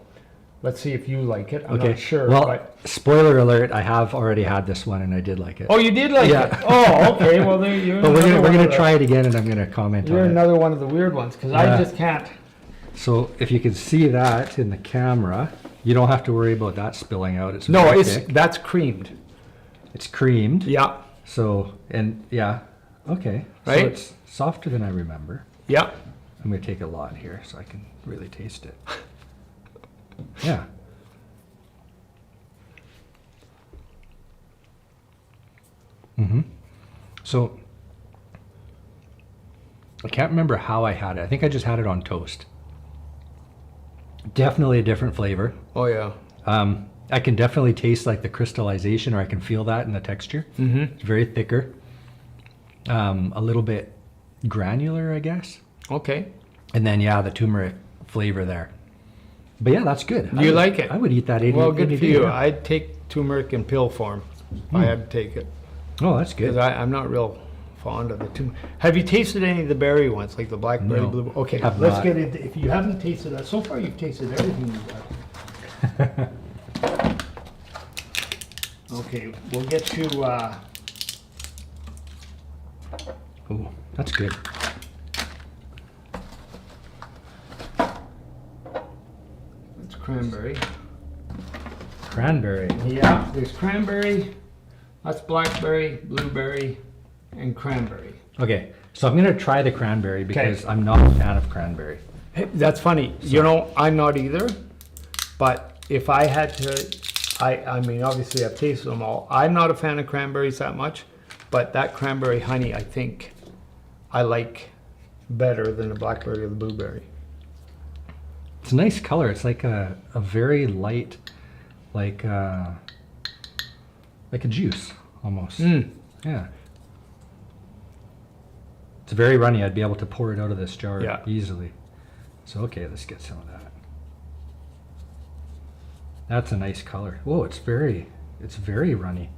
let's see if you like it. I'm Okay. not sure. Well, but... spoiler alert, I have already had this one and I did like it. Oh, you did like Yeah. it? Oh, okay. Well, there you're. But we're another one gonna of the- try it again and I'm gonna comment You're on it. another one of the weird ones because Yeah. I just can't. So if you can see that in the camera, you don't have to worry about that spilling out. It's No, very it's thick. that's creamed. It's creamed. Yeah. So, and yeah, Okay. So Right? it's softer than I remember. Yeah. I'm going to take a lot here so I can really taste it. Yeah. So I can't remember how I had it. I think I just had it on toast. Definitely a different flavor. Oh yeah. I can definitely taste like the crystallization, or I can feel that in the texture. It's very thicker. A little bit granular, I guess. Okay. And then, yeah, the turmeric flavor there. But yeah, that's good. Do you like it? I would eat that any Well, good any for day, you. yeah. I'd take turmeric in pill form. If I had to take it. Oh, that's Because good. I'm not real fond of the turmeric. Have you tasted any of the berry ones, like the blackberry, No, blueberry? Okay, have let's not. get into, if you haven't tasted that, so far you've tasted everything you've got. Okay, we'll get to, Oh, that's good. it's cranberry. Cranberry. Yeah, there's cranberry, that's blackberry, blueberry, and cranberry. Okay, so I'm gonna try the cranberry because I'm not a fan of cranberry. Hey, that's funny. You know, I'm not either, but if I had to, I mean, obviously I've tasted them all. I'm not a fan of cranberries that much, but that cranberry honey, I think I like better than the blackberry or the blueberry. It's a nice color. It's like a very light, like a juice almost. Yeah. It's very runny. I'd be able to pour it out of this jar Yeah. easily. So okay, let's get some of that. That's a nice color. Whoa, it's very runny.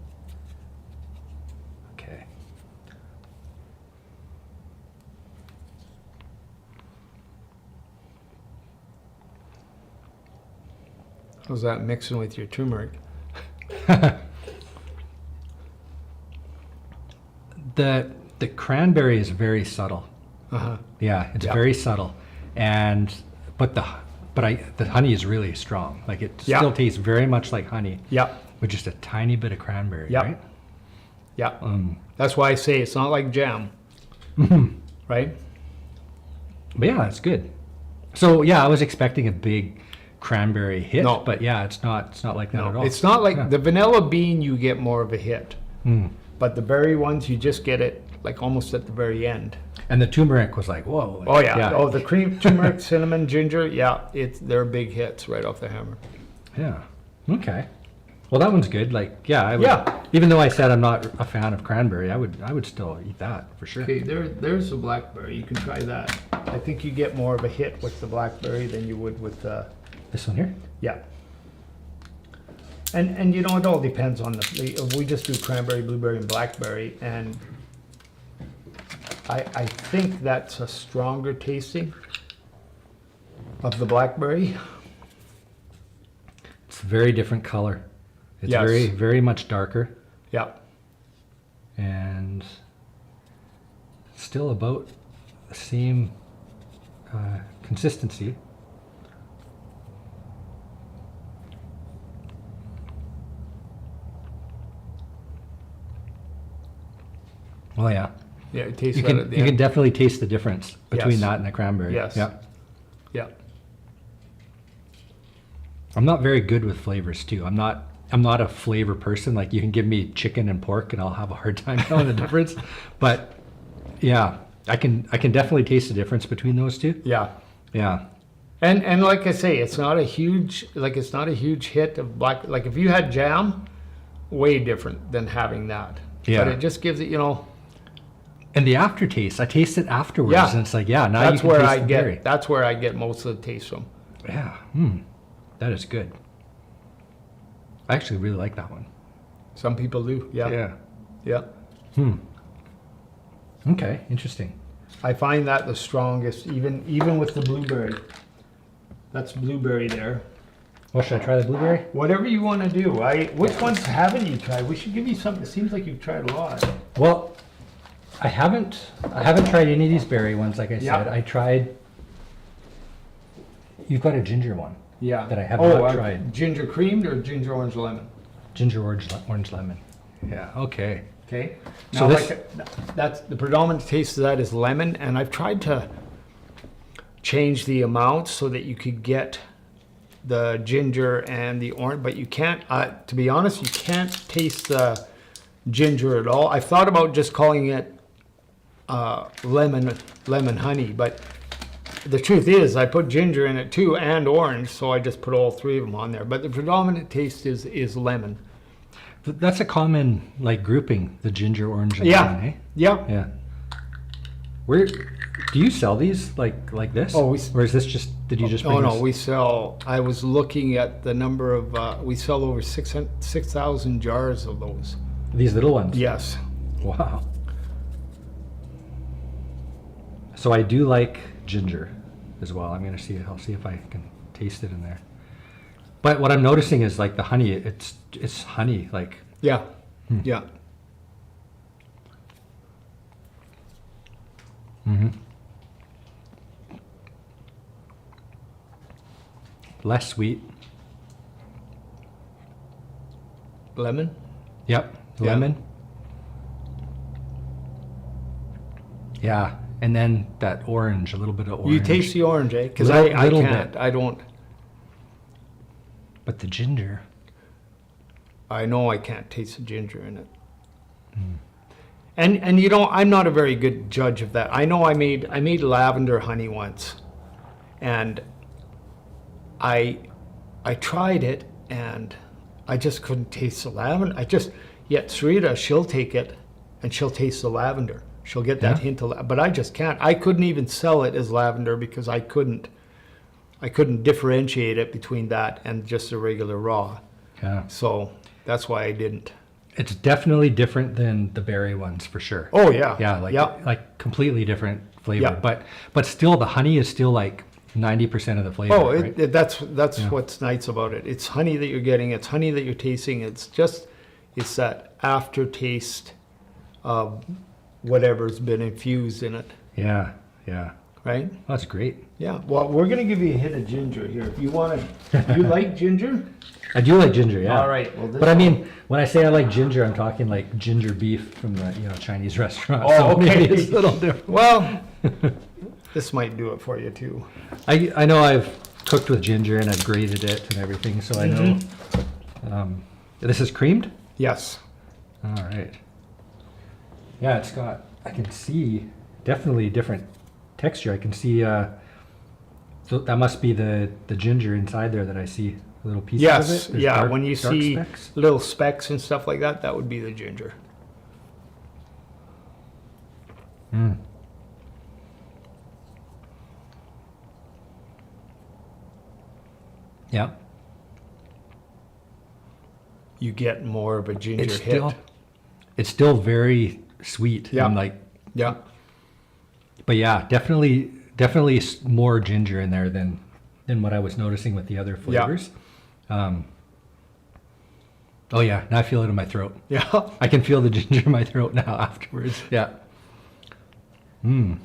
Okay. How's that mixing with your turmeric? The cranberry is very subtle. Uh-huh. Yeah, it's Yeah. very subtle, and but the honey is really strong. Like it Yeah. still tastes very much like honey Yeah, with just a tiny bit of cranberry. Yeah. Right? yeah. That's why I say it's not like jam, right? But yeah, it's good. So yeah, I was expecting a big cranberry hit, No. but yeah, it's not like that at all. It's not like Yeah. the vanilla bean, you get more of a hit, Mm. but the berry ones, you just get it like almost at the very end. And the turmeric was like, whoa. Like, Oh yeah. Oh, the cream, turmeric, cinnamon, ginger. Yeah, they're big hits right off the hammer. Yeah. Okay. Well, that one's good. Like, yeah, I would, Yeah. even though I said I'm not a fan of cranberry, I would still eat that for sure. Okay, there's the blackberry. You can try that. I think you get more of a hit with the blackberry than you would with the This one here? yeah. And you know, it all depends on if we just do cranberry, blueberry, and blackberry, and I think that's a stronger tasting of the blackberry. It's a very different color. It's Yes. very much darker Yeah. and still about the same consistency. Oh yeah. Yeah, it tastes You right can at the you can end. definitely taste the difference between Yes. that and the cranberry. Yes. Yeah. Yeah. I'm not very good with flavors too. I'm not a flavor person. Like you can give me chicken and pork and I'll have a hard time telling the difference. But yeah, I can definitely taste the difference between those two. Yeah. Yeah. And like I say, it's not a huge hit of black. Like if you had jam, way different than having that. Yeah. But it just gives it, you know. And the aftertaste, I taste it afterwards Yeah. and it's like, yeah, now you That's can where taste I the get. berry. That's where I get most of the taste from. Yeah. That is good. I actually really like that one. Some people do. Yeah. Yeah. Yeah. Okay, interesting. I find that the strongest, even with the blueberry. That's blueberry there. Well, should I try the blueberry? Whatever you want to do. Which ones haven't you tried? We should give you something. It seems like you've tried a lot. Well, I haven't tried any of these berry ones, like I Yeah. said. I tried, you've got a ginger one. Yeah. That I have not tried. Ginger creamed or ginger orange lemon? Ginger orange lemon. Yeah, okay. Okay. So Now, this- that's the predominant taste of that is lemon, and I've tried to change the amount so that you could get the ginger and the orange, but you can't. To be honest, you can't taste the ginger at all. I've thought about just calling it lemon honey, but the truth is I put ginger in it too and orange, so I just put all three of them on there. But the predominant taste is lemon. That's a common like grouping, the ginger, orange, and Yeah. lemon, eh? Yeah. Yeah. Where do you sell these like this? Oh, or is this just? Did you just? Oh Bring no, this? we sell. I was looking at the number of. We sell over 6,000 jars of those. These little ones. Yes. Wow. So I do like ginger as well. I'm gonna see. I'll see if I can taste it in there. But what I'm noticing is like the honey. It's honey. Like Yeah. Yeah. less sweet. Lemon. Yep. Yeah. Lemon. Yeah. And then that orange, a little bit of orange. You taste the orange, eh? Because I Little can't. bit. I don't. But the ginger. I know I can't taste the ginger in it. And you know, I'm not a very good judge of that. I know I made lavender honey once, and I tried it and I just couldn't taste the lavender. Yet Sarita, she'll take it and she'll taste the lavender. She'll get that Yeah. hint of, but I just can't. I couldn't even sell it as lavender because I couldn't differentiate it between that and just the regular raw. Yeah. So that's why I didn't. It's definitely different than the berry ones for sure. Oh yeah. Yeah, like completely different flavor. Yeah. But still the honey is still like 90% of the flavor. Oh, right? that's Yeah. what's nice about it. It's honey that you're getting. It's honey that you're tasting. It's that aftertaste of whatever's been infused in it, Yeah. Yeah. right? That's great. Yeah. Well, we're gonna give you a hit of ginger here. If you want to, you like ginger? I do like ginger, yeah. All right. Well, this But I mean, when I say I like ginger, I'm talking like ginger beef from the Chinese restaurant. Oh, So okay. maybe it's a little different. Well, this might do it for you too. I know I've cooked with ginger and I've grated it and everything, so I know. Mm-hmm. This is creamed? Yes. All right. Yeah, it's got, I can see definitely different texture. I can see, so that must be the ginger inside there that I see, little pieces Yes. of it. There's Yeah. dark- When you dark see specks. little specks and stuff like that, that would be the ginger. Mm. Yeah. You get more of a ginger It's hit. still very sweet. Yeah. And like, Yeah. but yeah, definitely more ginger in there than what I was noticing with the other flavors. Oh yeah, now I feel it in my throat. Yeah. I can feel the ginger in my throat now afterwards. Yeah. Mm.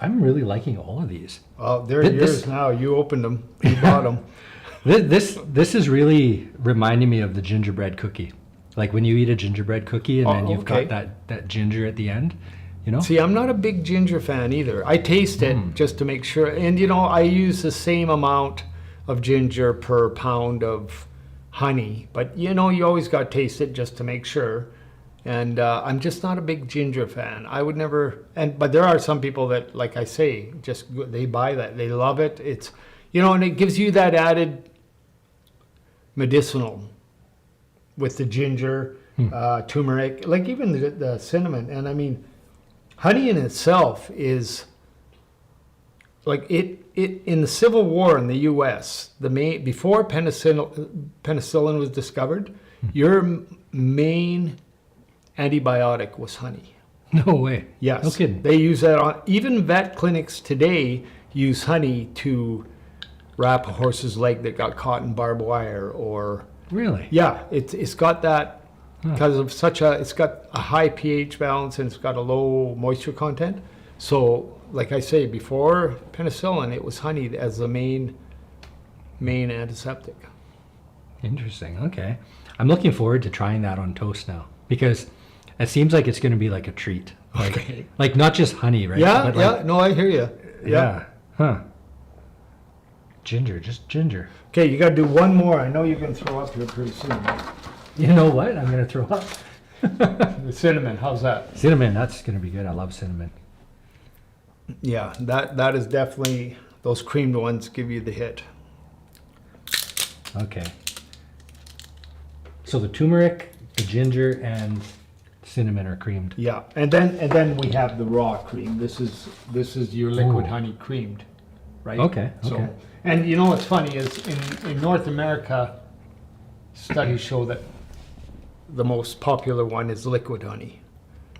I'm really liking all of these. Well, they're This- yours now. You opened them. You bought them. This is really reminding me of the gingerbread cookie. Like when you eat a gingerbread cookie and Oh, then you've okay. got that ginger at the end, See, I'm not a big ginger fan either. I taste it just to make sure. And, I use the same amount of ginger per pound of honey. But, you always got to taste it just to make sure. And I'm just not a big ginger fan. I would never. But there are some people that, like I say, they buy that. They love it. It's, and it gives you that added medicinal with the ginger, turmeric, like even the cinnamon. And I mean, honey in itself is like it in the Civil War in the U.S. Before penicillin was discovered, your main antibiotic was honey. No way. Yes, No kidding. They use that on even vet clinics today. Use honey to wrap a horse's leg that got caught in barbed wire, or Really? yeah, it's got that. Because of it's got a high pH balance and it's got a low moisture content. So, like I say, before penicillin, it was honey as the main antiseptic. Interesting. Okay. I'm looking forward to trying that on toast now because it seems like it's going to be like a treat. Like, Okay. like not just honey, right? Yeah, But yeah. like, No, I hear you. yeah. Huh. Ginger, just ginger. Okay, you got to do one more. I know you're going to throw up here pretty soon. You know what? I'm going to throw up. The cinnamon, how's that? Cinnamon, that's going to be good. I love cinnamon. Yeah, that is definitely, those creamed ones give you the hit. Okay. So the turmeric, the ginger, and cinnamon are creamed. Yeah, and then we have the raw cream. This is your liquid Ooh. honey creamed, right? Okay, So, okay. and you know what's funny is in North America, studies show that the most popular one is liquid honey.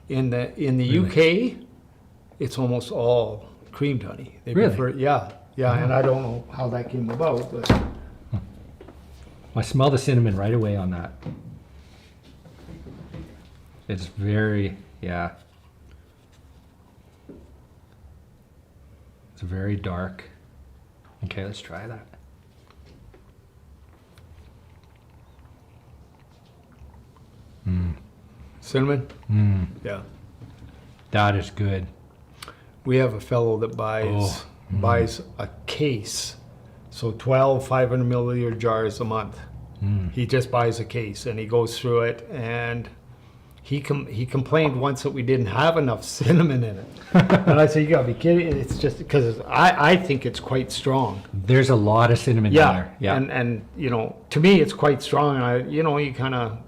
In the Really? UK, it's almost all creamed honey. They Really? prefer, yeah, and I don't know how that came about, but I smell the cinnamon right away on that. It's very, yeah. It's very dark. Okay, let's try that. cinnamon, Mm, yeah. that is good. We have a fellow that buys buys a case, so 12 500 milliliter jars a month. Mm. He just buys a case and he goes through it, and he complained once that we didn't have enough cinnamon in it. And I said, you gotta be kidding. It's just because I think it's quite strong. There's a lot of cinnamon in there. Yeah. And you know, to me it's quite strong. You kind of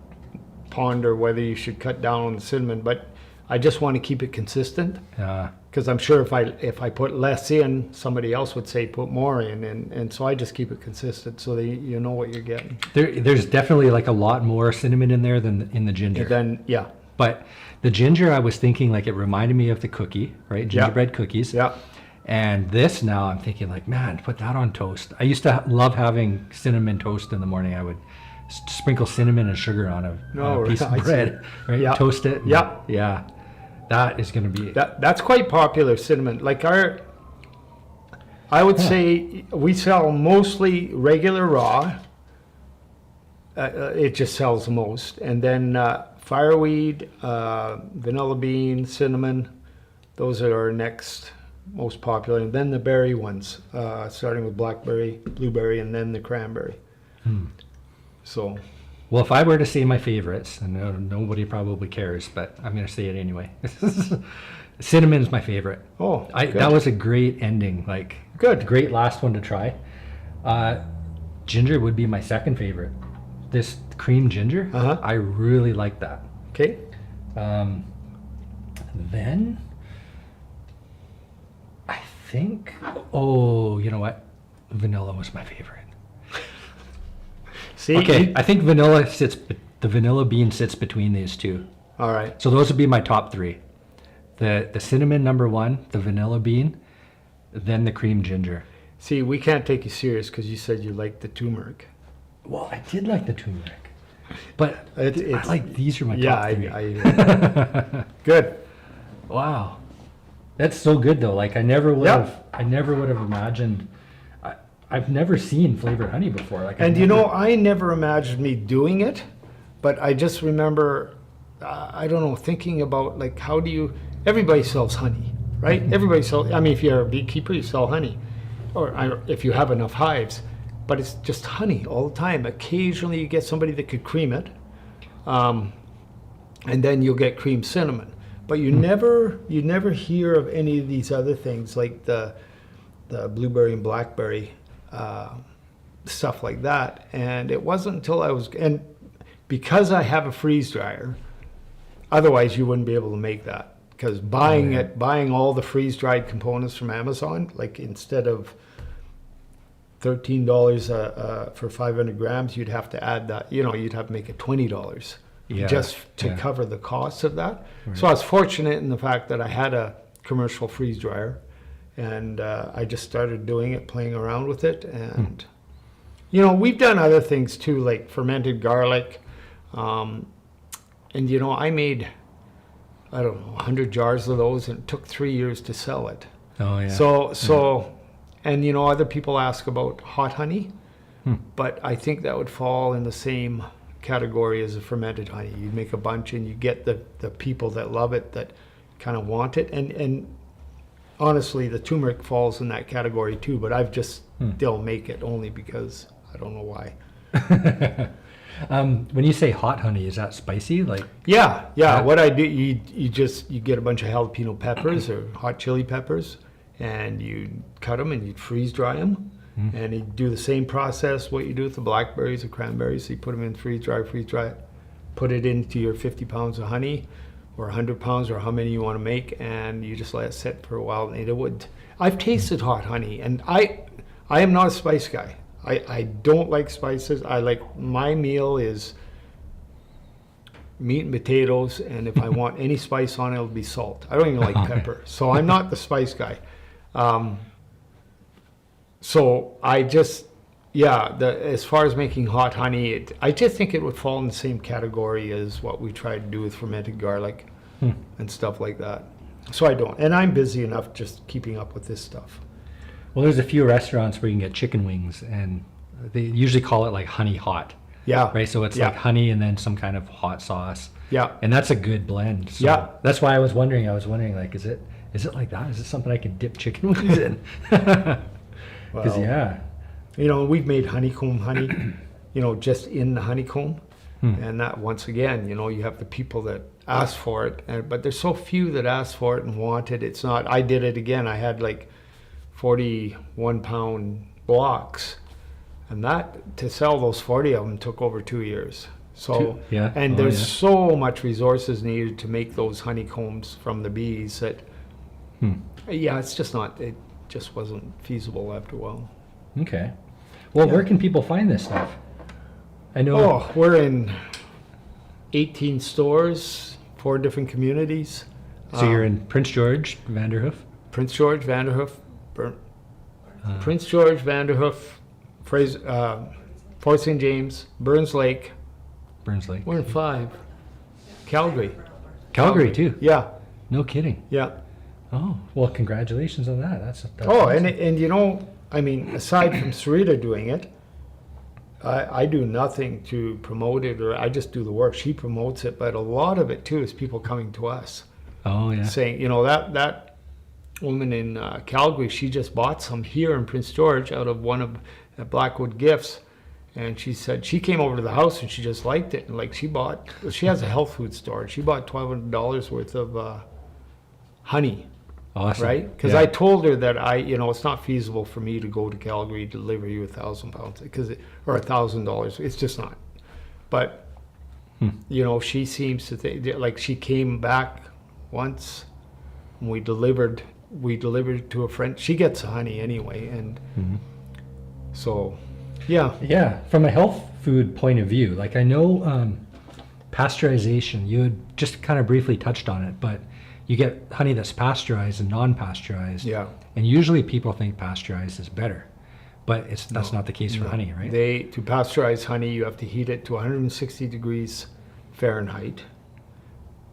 ponder whether you should cut down on the cinnamon, but I just want to keep it consistent. Because I'm sure if I put less in, somebody else would say put more in, and so I just keep it consistent so that you know what you're getting. There's definitely like a lot more cinnamon in there than in the ginger. And then yeah, But the ginger, I was thinking like it reminded me of the cookie, right? Gingerbread cookies. yeah, And this now I'm thinking like, man, put that on toast. I used to love having cinnamon toast in the morning. I would sprinkle cinnamon and sugar on a piece I of see. bread, right? Yeah. Toast it. and- Yeah. Yeah. That is going to be. that's quite popular, cinnamon. Like I would say we sell mostly regular raw. It just sells the most, and then fireweed, vanilla bean, cinnamon. Those are our next most popular, and then the berry ones, starting with blackberry, blueberry, and then the cranberry. So, Well, if I were to say my favorites, and nobody probably cares, but I'm going to say it anyway. Cinnamon's my favorite. good. That was a great ending. Like, Good. great last one to try. Ginger would be my second favorite. This cream ginger, Uh-huh. I really like that. Okay. Then I think, oh, you know what? Vanilla was my favorite. See. Okay, I think the vanilla bean sits between these two. All right. So those would be my top three. The cinnamon number one, the vanilla bean, then the cream ginger. See, we can't take you serious because you said you liked the turmeric. Well, I did like the turmeric, but It's- I like these are my Yeah, top three. I good. Wow, that's so good though. Like I never would Yeah. have imagined. I've never seen flavored honey before. Like, And you know, I never imagined me doing it, but I just remember, I don't know, thinking about like, how do you, everybody sells honey, right? Everybody sells, I mean, if you're a beekeeper, you sell honey, or if you have enough hives, but it's just honey all the time. Occasionally you get somebody that could cream it, and then you'll get cream cinnamon. But you never hear of any of these other things like the blueberry and blackberry, stuff like that. And it wasn't until and because I have a freeze dryer, otherwise you wouldn't be able to make that. Because buying all the freeze dried components from Amazon, like instead of $13 for 500 grams, you'd have to add that. You'd have to make it $20 just to cover the cost of that. Right. So I was fortunate in the fact that I had a commercial freeze dryer, and I just started doing it, playing around with it, and we've done other things too, like fermented garlic, and I made, I don't know, 100 jars of those, and it took 3 years to sell it. Oh yeah. So and other people ask about hot honey. But I think that would fall in the same category as a fermented honey. You make a bunch and you get the people that love it, that kind of want it. And honestly, the turmeric falls in that category too, but I've just don't make it only because I don't know why. When you say hot honey, is that spicy? Like, Yeah. What I do, you get a bunch of jalapeno peppers or hot chili peppers, and you cut them and you freeze dry them, and you do the same process what you do with the blackberries or cranberries. So you put them in freeze dry it, put it into your 50 pounds of honey, or 100 pounds, or how many you want to make, and you just let it sit for a while. And it would. I've tasted hot honey, and I am not a spice guy. I don't like spices. My meal is meat and potatoes, and if I want any spice on it, it'll be salt. I don't even like pepper, so I'm not the spice guy. So I just, as far as making hot honey, I just think it would fall in the same category as what we try to do with fermented garlic and stuff like that. So I don't, and I'm busy enough just keeping up with this stuff. well, there's a few restaurants where you can get chicken wings, and they usually call it like honey hot, Yeah. right? So it's like honey and then some kind of hot sauce. Yeah. And that's a good blend. So Yeah. that's why I was wondering, like, is it like that? Is it something I can dip chicken wings in? Because Well, we've made honeycomb honey, just in the honeycomb. And that, once again, you have the people that ask for it, but there's so few that ask for it and want it. It's not, I did it again. I had like 41-pound blocks, and that, to sell those 40 of them took over 2 years. So, and there's so much resources needed to make those honeycombs from the bees that, it's just not, it just wasn't feasible after a while. Okay. Well, where can people find this stuff? I know. Oh, we're in 18 stores, 4 different communities. So you're in Prince George, Vanderhoof? Prince George, Vanderhoof, Prince George, Vanderhoof, Fort St. James, Burns Lake. Burns Lake. We're in 5. Calgary. Calgary too? Yeah. No kidding. Yeah. Oh, well, congratulations on that. That's awesome. awesome. and aside from Sarita doing it, I do nothing to promote it, or I just do the work. She promotes it, but a lot of it too is people coming to us. Oh, yeah. Saying, that woman in Calgary, she just bought some here in Prince George out of one of the Blackwood Gifts. And she said she came over to the house and she just liked it. And she has a health food store. She bought $1,200 worth of honey. Awesome. Right? Because I told her that it's not feasible for me to go to Calgary to deliver you 1,000 pounds or $1,000. It's just not. But she seems to think, like, she came back once and we delivered to a friend. She gets honey anyway, and so Yeah, from a health food point of view, like, I know pasteurization, you had just kind of briefly touched on it, but you get honey that's pasteurized and non-pasteurized. Yeah. And usually people think pasteurized is better, but that's not the case for honey, right? To pasteurize honey, you have to heat it to 160 degrees Fahrenheit,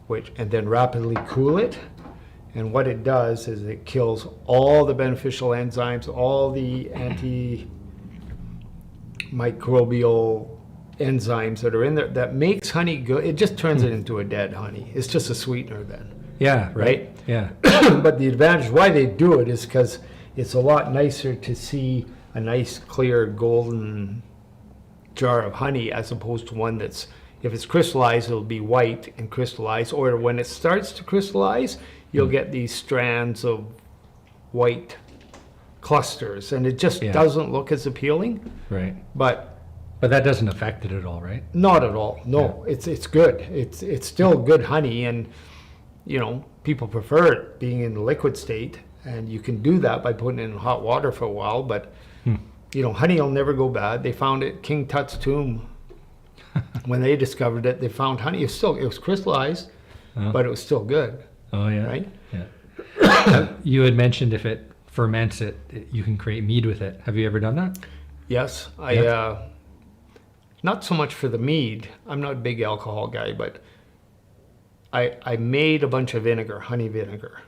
and then rapidly cool it. And what it does is it kills all the beneficial enzymes, all the antimicrobial enzymes that are in there that makes honey good. It just turns it into a dead honey. It's just a sweetener then. Yeah, right? Yeah. But the advantage why they do it is because it's a lot nicer to see a nice clear golden jar of honey as opposed to one that's, if it's crystallized, it'll be white and crystallized, or when it starts to crystallize, you'll get these strands of white clusters, and it just doesn't look as appealing. Right. But that doesn't affect it at all, right? Not at all. No, it's good. It's still good honey, and people prefer it being in the liquid state, and you can do that by putting it in hot water for a while. But honey will never go bad. They found it, King Tut's tomb. When they discovered it, they found honey. It was crystallized, but it was still good. Oh yeah. Right. Yeah. You had mentioned if it ferments you can create mead with it. Have you ever done that? Yes, not so much for the mead. I'm not a big alcohol guy, but I made a bunch of honey vinegar,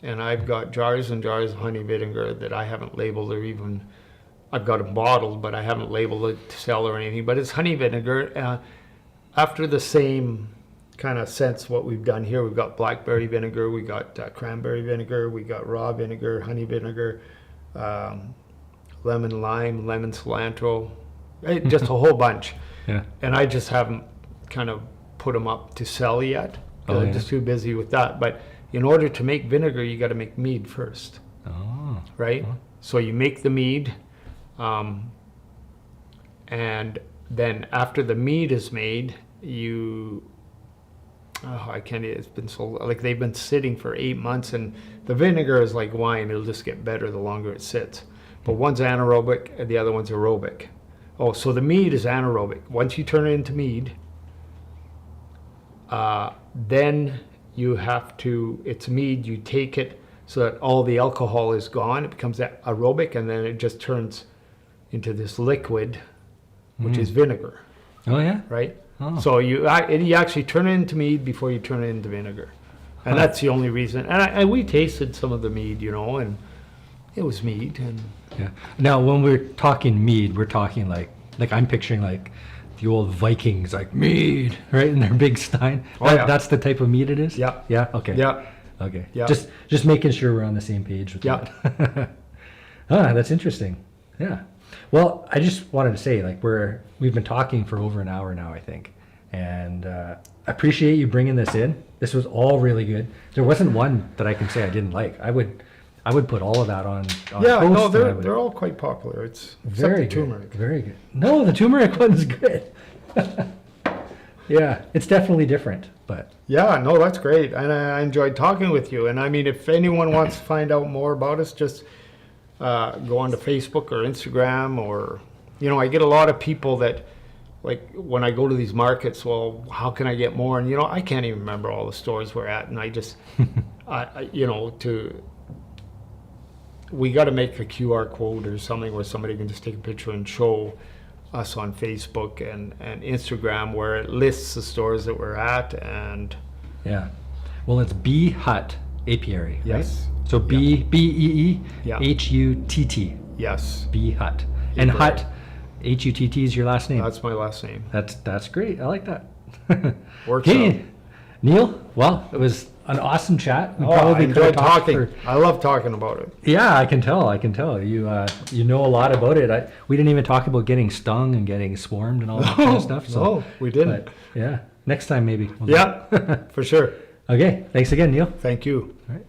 and I've got jars and jars of honey vinegar that I haven't labeled or even I've got it bottled, but I haven't labeled it to sell or anything. But it's honey vinegar. After the same kind of sense what we've done here, we've got blackberry vinegar, we got cranberry vinegar, we got raw vinegar, honey vinegar, lemon lime, lemon cilantro, just a whole bunch. Yeah. And I just haven't kind of put them up to sell yet. Oh, I'm yeah. just too busy with that. But in order to make vinegar, you got to make mead first, Oh. right? Oh. So you make the mead, and then after the mead is made, I can't. It's been so like they've been sitting for 8 months, and the vinegar is like wine; it'll just get better the longer it sits. But one's anaerobic and the other one's aerobic. Oh, so the mead is anaerobic. Once you turn it into mead, then you have to. It's mead. You take it so that all the alcohol is gone. It becomes aerobic, and then it just turns into this liquid, which is vinegar, Oh yeah. right? Oh. So you actually turn it into mead before you turn it into vinegar, and that's the only reason. And we tasted some of the mead, and it was mead. And Yeah. Now, when we're talking mead, we're talking like I'm picturing like the old Vikings, like mead, right, in their big stein. Oh, yeah. That's the type of mead it is. Yeah. Yeah. Okay. yeah, Okay. Yeah. Just making sure we're on the same page with Yeah. that. That's interesting. Yeah. Well, I just wanted to say, like, we've been talking for over an hour now, I think, and I appreciate you bringing this in. This was all really good. There wasn't one that I can say I didn't like. I would put all of that on yeah. toast, No, and I would- they're all quite popular. It's very except the good. turmeric. Very good. No, the turmeric one's good. Yeah, it's definitely different, but Yeah, no, that's great. And I enjoyed talking with you. And I mean, if anyone wants to find out more about us, just go onto Facebook or Instagram, or, I get a lot of people that, like, when I go to these markets, well, how can I get more? And, I can't even remember all the stores we're at. And I just, we got to make a QR code or something where somebody can just take a picture and show us on Facebook and Instagram, where it lists the stores that we're at. And yeah. Well, it's B Hutt Apiary, right? yes, So B-E-E Yeah. H-U-T-T. yes, B Hutt. And Apiary. Hutt, H-U-T-T is your last name. that's my last name. That's great. I like that. Works Okay, out. Neil. Well, it was an awesome chat. We Oh, I could have enjoyed talked talking. for- I love talking about it. Yeah, I can tell. You know a lot about it. We didn't even talk about getting stung and getting swarmed and all that kind of stuff. So, No, we didn't. but, yeah, next time maybe. We'll do Yeah, for sure. it. Okay. Thanks again, Neil. Thank you. All right.